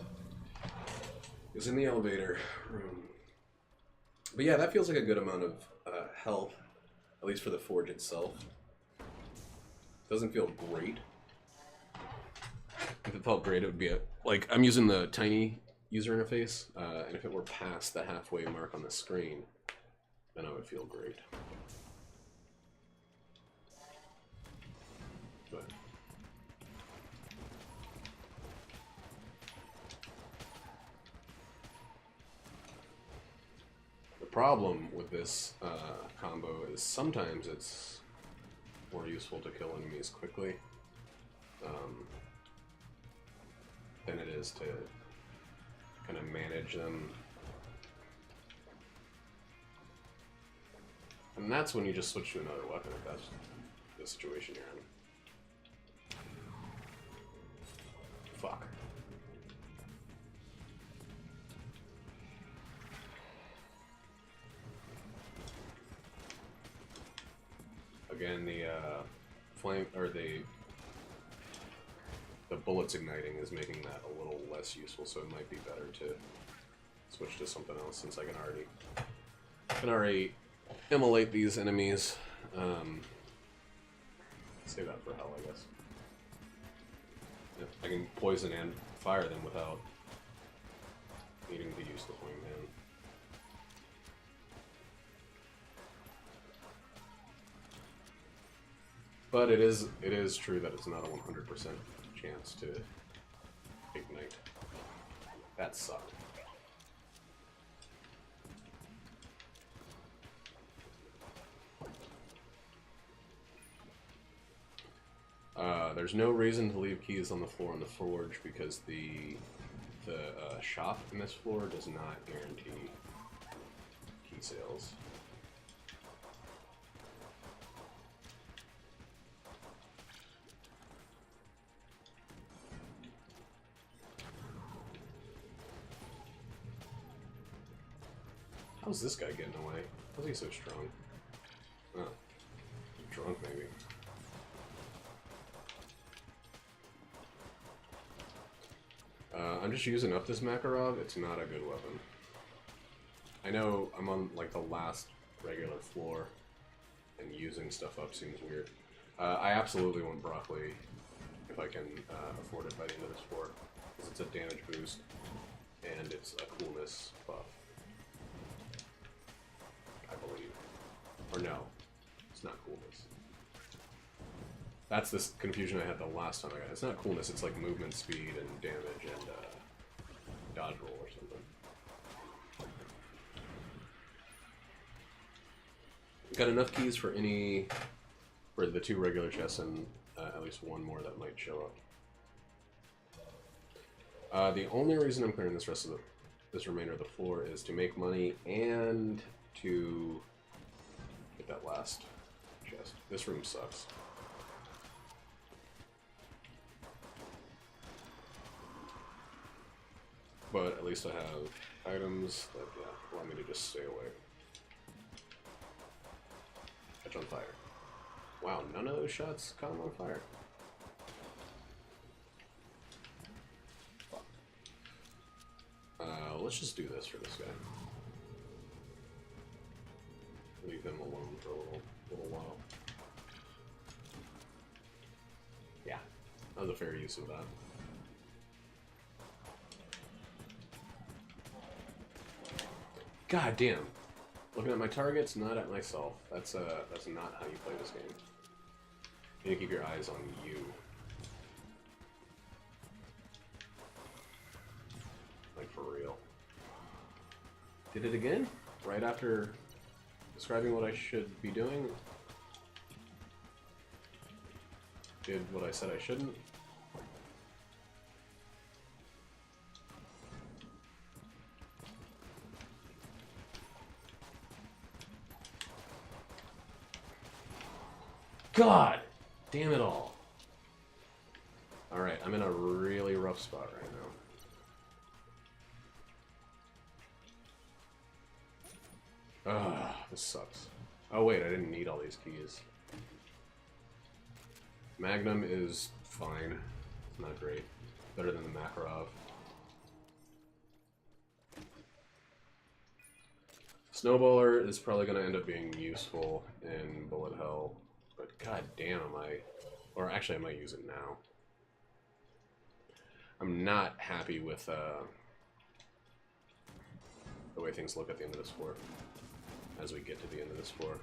is in the elevator room. But yeah, that feels like a good amount of health, at least for the forge itself. Doesn't feel great. If it felt great, it would be like, I'm using the tiny user interface, and if it were past the halfway mark on the screen, then I would feel great. But the problem with this combo is sometimes it's more useful to kill enemies quickly than it is to kind of manage them. And that's when you just switch to another weapon, if that's the situation you're in. Fuck. Again, the flame, or the bullets igniting is making that a little less useful, so it might be better to switch to something else, since I can already immolate these enemies. Save that for hell, I guess. Yeah, I can poison and fire them without needing to use the flame hand. But it is true that it's not a 100% chance to ignite. That sucked. There's no reason to leave keys on the floor in the forge, because the shop in this floor does not guarantee key sales. How's this guy getting away? How's he so strong? Oh, drunk maybe. I'm just using up this Makarov. It's not a good weapon. I know I'm on like the last regular floor, and using stuff up seems weird. I absolutely want broccoli if I can afford it by the end of this floor, because it's a damage boost and it's a coolness buff, I believe. Or no, it's not coolness. That's this confusion I had the last time I got it. It's not coolness, it's like movement speed and damage and dodge roll or something. Got enough keys for the 2 regular chests and at least 1 more that might show up. The only reason I'm clearing this remainder of the floor is to make money and to get that last chest. This room sucks. But at least I have items that allow me to just stay away. Catch on fire. Wow, none of those shots caught him on fire. Fuck. Let's just do this for this guy. Leave them alone for a little while. Yeah, that was a fair use of that. God damn. Looking at my targets, not at myself. That's not how you play this game. You need to keep your eyes on you. Like, for real. Did it again? Right after describing what I should be doing? Did what I said I shouldn't? God damn it all. Alright, I'm in a really rough spot right now. Ugh, this sucks. Oh wait, I didn't need all these keys. Magnum is fine. Not great. Better than the Makarov. Snowballer is probably going to end up being useful in Bullet Hell. But god damn, or actually I might use it now. I'm not happy with the way things look at the end of this floor. As we get to the end of this floor.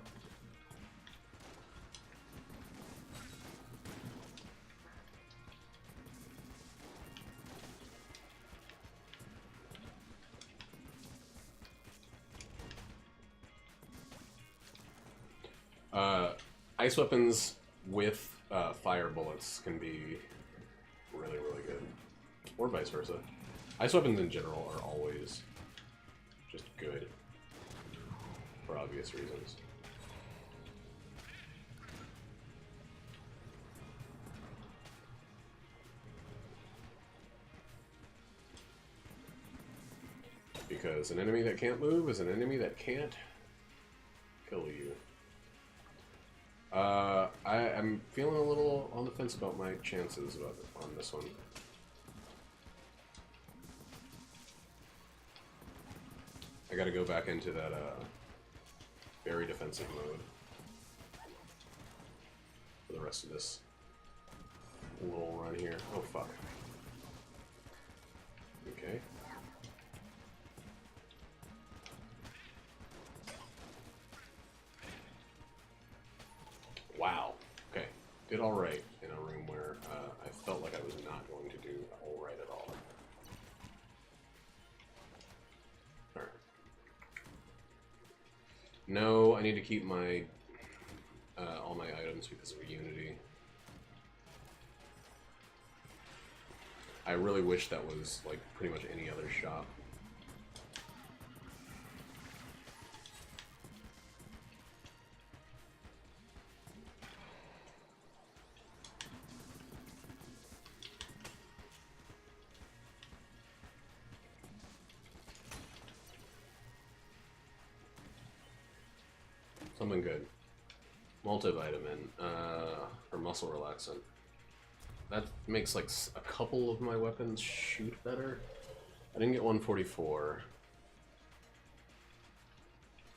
Ice weapons with fire bullets can be really, really good. Or vice versa. Ice weapons in general are always just good. For obvious reasons. Because an enemy that can't move is an enemy that can't kill you. I'm feeling a little on the fence about my chances on this one. I gotta go back into that, very defensive mode for the rest of this little run here. Oh, fuck. Okay. Wow. Okay. Did alright in a room where I felt like I was not going to do alright at all. Alright. No, I need to keep my all my items because of Unity. I really wish that was like pretty much any other shop. Something good. Multivitamin, or muscle relaxant. That makes like a couple of my weapons shoot better. I didn't get 144.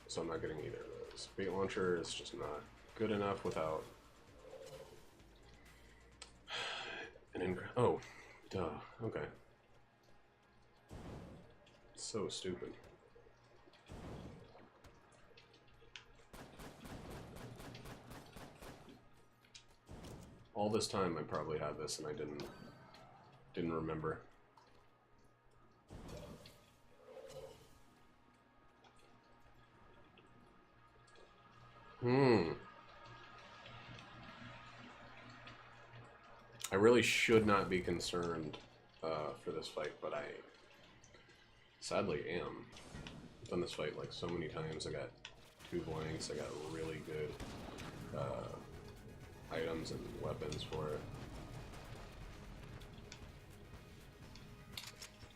So I'm not getting either of those. Bait launcher is just not good enough without an oh, duh, okay. So stupid. All this time I probably had this and I didn't remember. Hmm. I really should not be concerned for this fight, but I sadly am. I've done this fight like so many times. I got 2 blanks. I got really good items and weapons for it.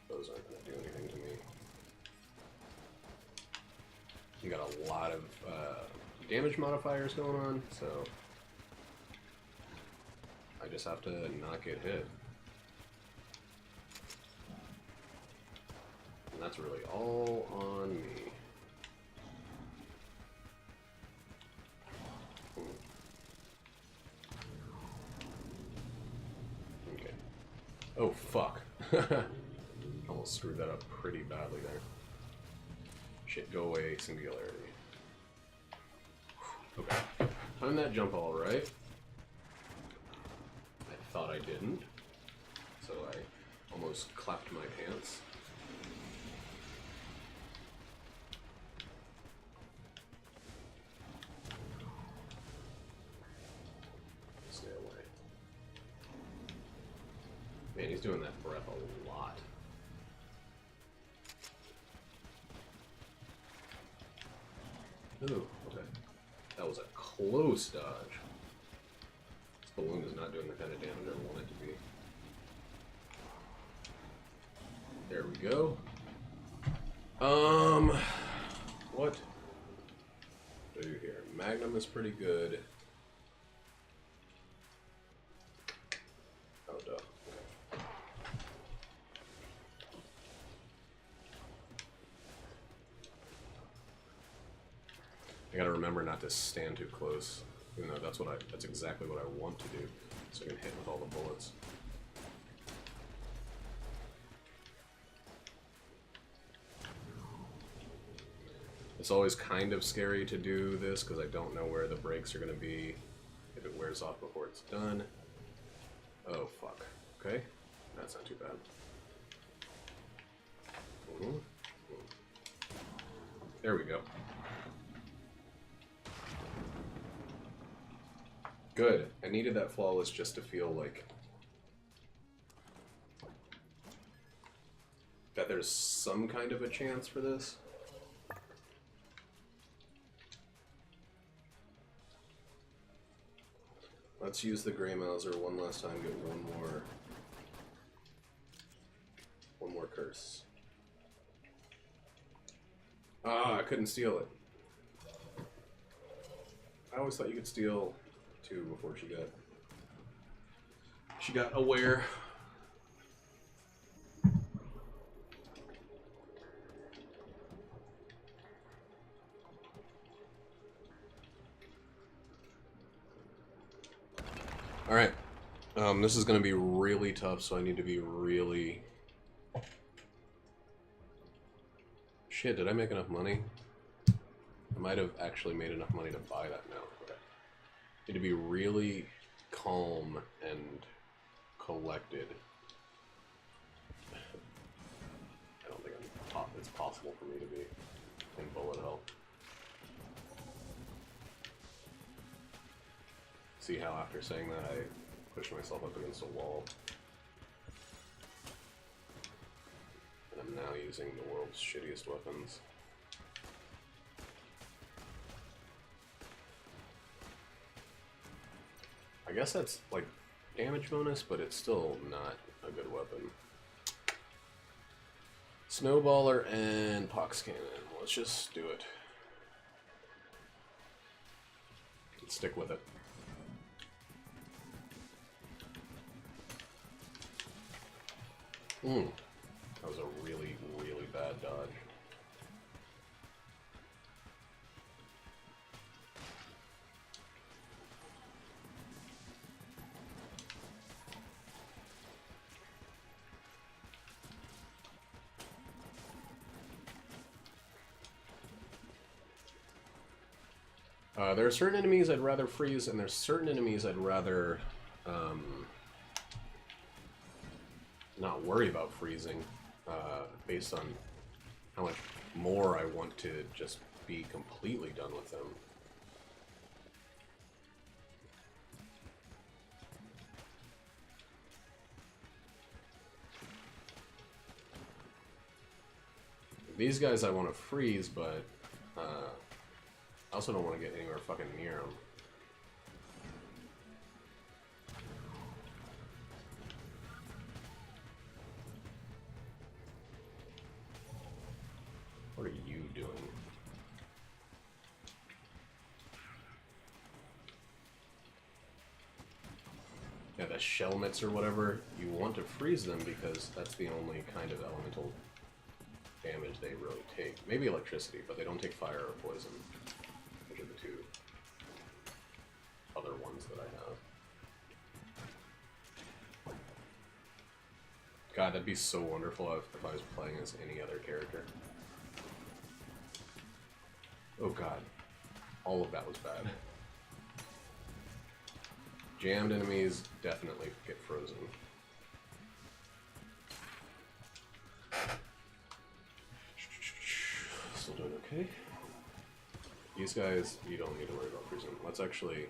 Those aren't going to do anything to me. You got a lot of damage modifiers going on, so I just have to not get hit. And that's really all on me. Okay. Oh, fuck. Almost screwed that up pretty badly there. Shit, go away, singularity. Okay. Timed that jump all right. I thought I didn't. So I almost clapped my pants. Stay away. Man, he's doing that breath a lot. Ooh, okay. That was a close dodge. This balloon is not doing the kind of damage I want it to be. There we go. What do here? Magnum is pretty good. Oh, duh. Okay. I gotta remember not to stand too close, even though that's exactly what I want to do, so I can hit with all the bullets. It's always kind of scary to do this because I don't know where the brakes are going to be if it wears off before it's done. Oh, fuck. Okay. That's not too bad. There we go. Good. I needed that flawless just to feel like that there's some kind of a chance for this. Let's use the Grey Mauser one last time, get one more curse. Ah, I couldn't steal it. I always thought you could steal 2 before she got aware. Alright, this is going to be really tough, so I need to be really... Shit, did I make enough money? I might have actually made enough money to buy that now. Okay. Need to be really calm and collected. I don't think it's possible for me to be in bullet hell. See how after saying that I pushed myself up against a wall. And I'm now using the world's shittiest weapons. I guess that's like damage bonus, but it's still not a good weapon. Snowballer and Pox Cannon. Let's just do it. Let's stick with it. That was a really, really bad dodge. There are certain enemies I'd rather freeze, and there's certain enemies I'd rather not worry about freezing, based on how much more I want to just be completely done with them. These guys I want to freeze, but I also don't want to get anywhere fucking near them. What are you doing? Yeah, the shell mitts or whatever, you want to freeze them because that's the only kind of elemental damage they really take. Maybe electricity, but they don't take fire or poison, which are the two other ones that I have. God, that'd be so wonderful if I was playing as any other character. Oh god, all of that was bad. Jammed enemies definitely get frozen. Still doing okay. These guys, you don't need to worry about freezing. Let's actually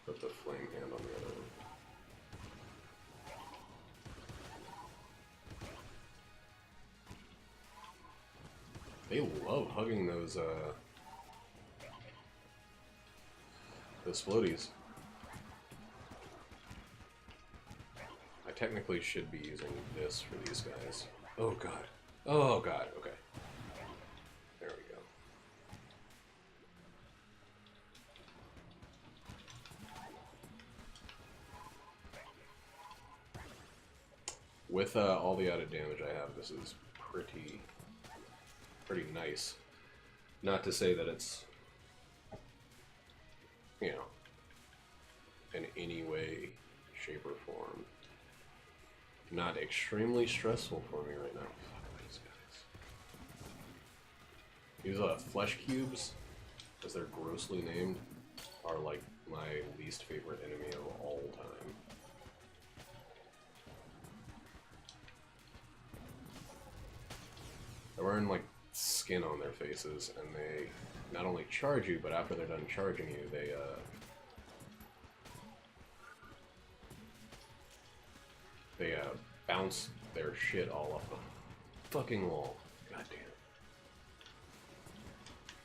put the flame hand on the other one. They love hugging those floaties. I technically should be using this for these guys. Oh god. Oh god, okay. There we go. With all the added damage I have, this is pretty nice. Not to say that it's, you know, in any way, shape, or form, not extremely stressful for me right now. Fuck these guys. These flesh cubes, as they're grossly named, are like my least favorite enemy of all time. They're wearing like skin on their faces, and they not only charge you, but after they're done charging you, they bounce their shit all off the fucking wall. God damn.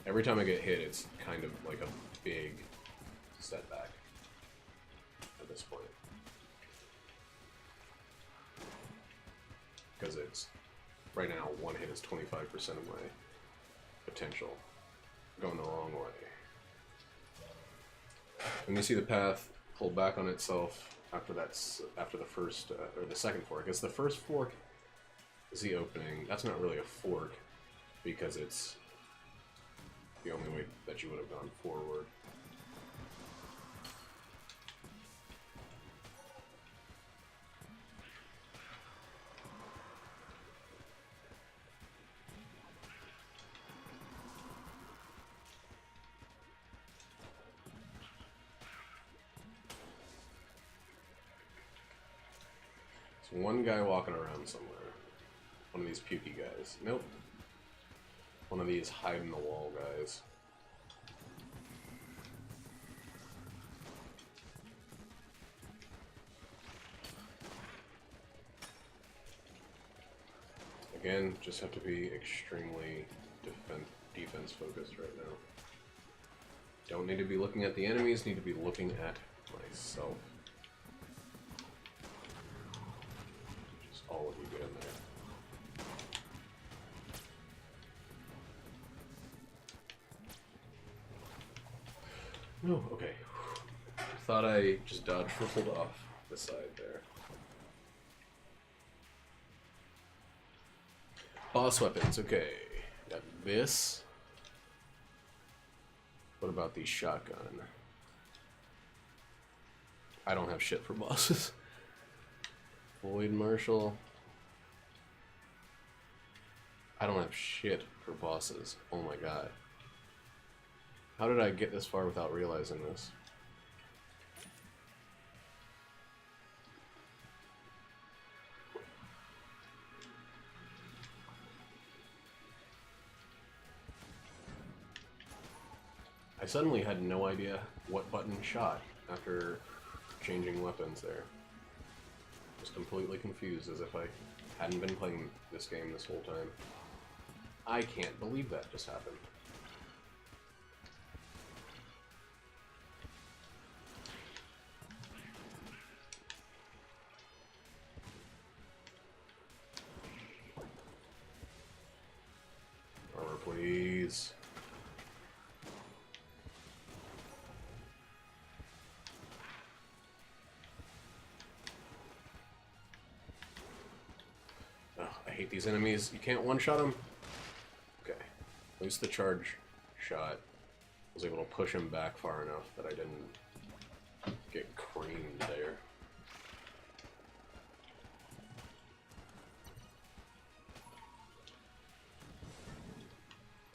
Every time I get hit, it's kind of like a big setback at this point. Because it's, right now, one hit is 25% of my potential going the wrong way. And you see the path pull back on itself after the first, or the second fork. It's the first fork is the opening. That's not really a fork, because it's the only way that you would have gone forward. One guy walking around somewhere. One of these pukey guys. Nope. One of these hide-in-the-wall guys. Again, just have to be extremely defense focused right now. Don't need to be looking at the enemies, need to be looking at myself. All of you get in there. Oh, okay. Thought I just dodge rippled off the side there. Boss weapons, okay. Got this. What about the shotgun? I don't have shit for bosses. Void Marshal. I don't have shit for bosses. Oh my god. How did I get this far without realizing this? I suddenly had no idea what button shot after changing weapons there. Was completely confused, as if I hadn't been playing this game this whole time. I can't believe that just happened. Armor, please. Ugh, I hate these enemies. You can't one-shot them? Okay. At least the charge shot was able to push him back far enough that I didn't get creamed there.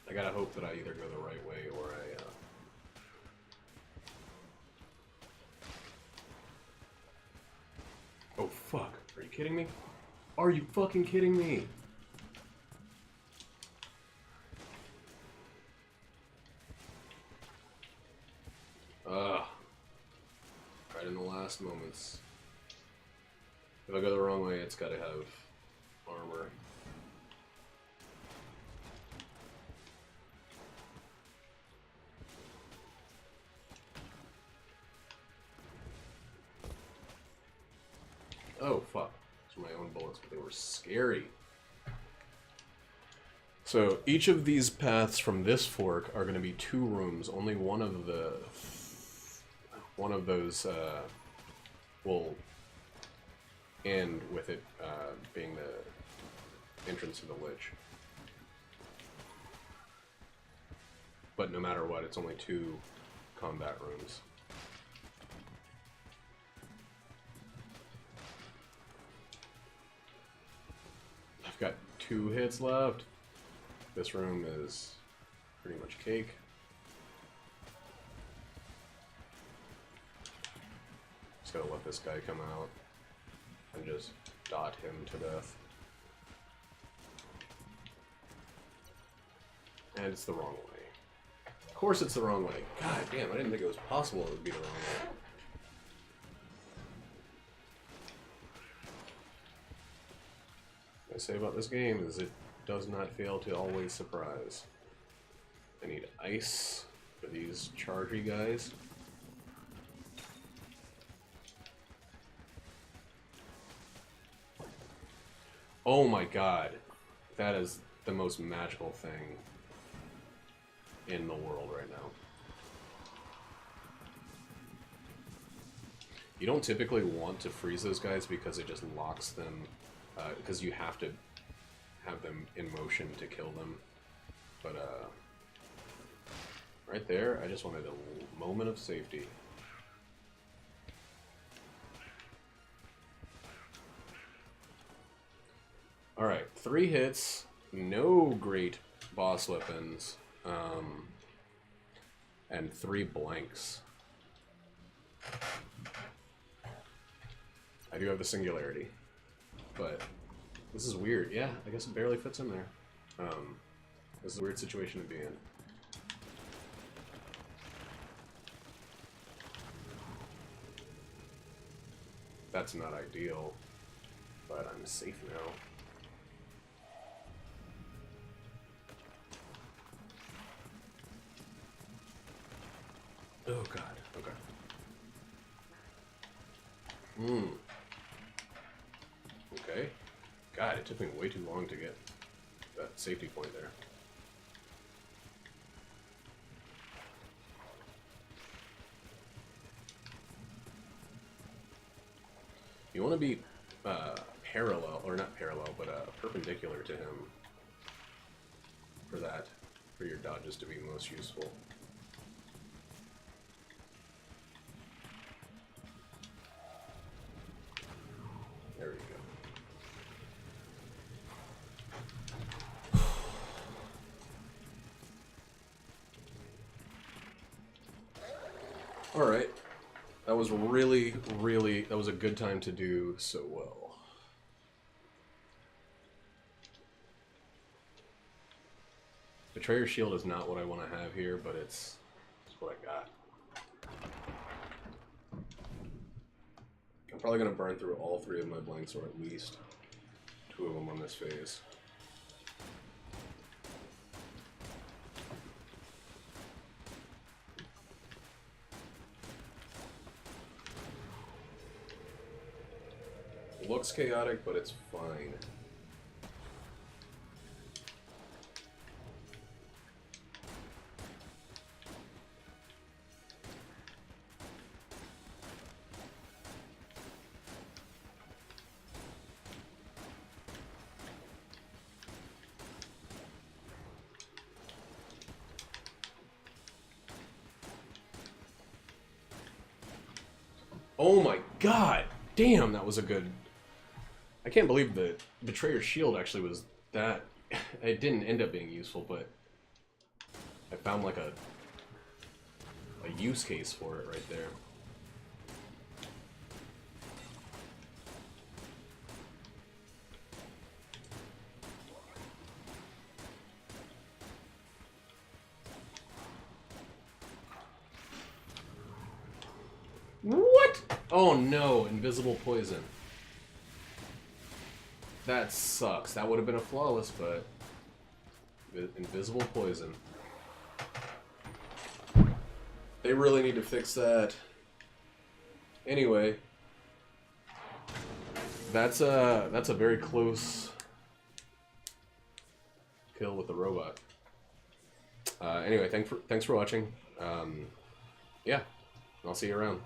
I gotta hope that I either go the right way or I, Oh, fuck. Are you kidding me? Are you fucking kidding me? Ugh. Right in the last moments. If I go the wrong way, it's gotta have armor. Oh, fuck. Those were my own bullets, but they were scary. So, each of these paths from this fork are going to be 2 rooms. Only one of those will end with it being the entrance to the Lich. But no matter what, it's only 2 combat rooms. I've got 2 hits left. This room is pretty much cake. Just gotta let this guy come out and just dot him to death. And it's the wrong way. Of course it's the wrong way. God damn, I didn't think it was possible it would be the wrong way. What I say about this game is it does not fail to always surprise. I need ice for these chargy guys. Oh my god. That is the most magical thing in the world right now. You don't typically want to freeze those guys because it just locks them, because you have to have them in motion to kill them. But right there, I just wanted a moment of safety. Alright, 3 hits, no great boss weapons, and 3 blanks. I do have the singularity, but this is weird. Yeah, I guess it barely fits in there. This is a weird situation to be in. That's not ideal, but I'm safe now. Oh god, okay. Okay. God, it took me way too long to get that safety point there. You want to be parallel, or not parallel, but perpendicular to him for that, for your dodges to be most useful. There we go. Alright. That was that was a good time to do so well. Betrayer's Shield is not what I want to have here, but it's what I got. I'm probably going to burn through all 3 of my blanks, or at least 2 of them on this phase. Looks chaotic, but it's fine. Oh my god! Damn, that was a good... I can't believe the Betrayer's Shield actually was that... It didn't end up being useful, but... I found like a use case for it right there. What? Oh no, invisible poison. That sucks. That would have been a flawless, but... Invisible poison. They really need to fix that. Anyway. That's a very close kill with the robot. Anyway, thanks for watching. Yeah, I'll see you around.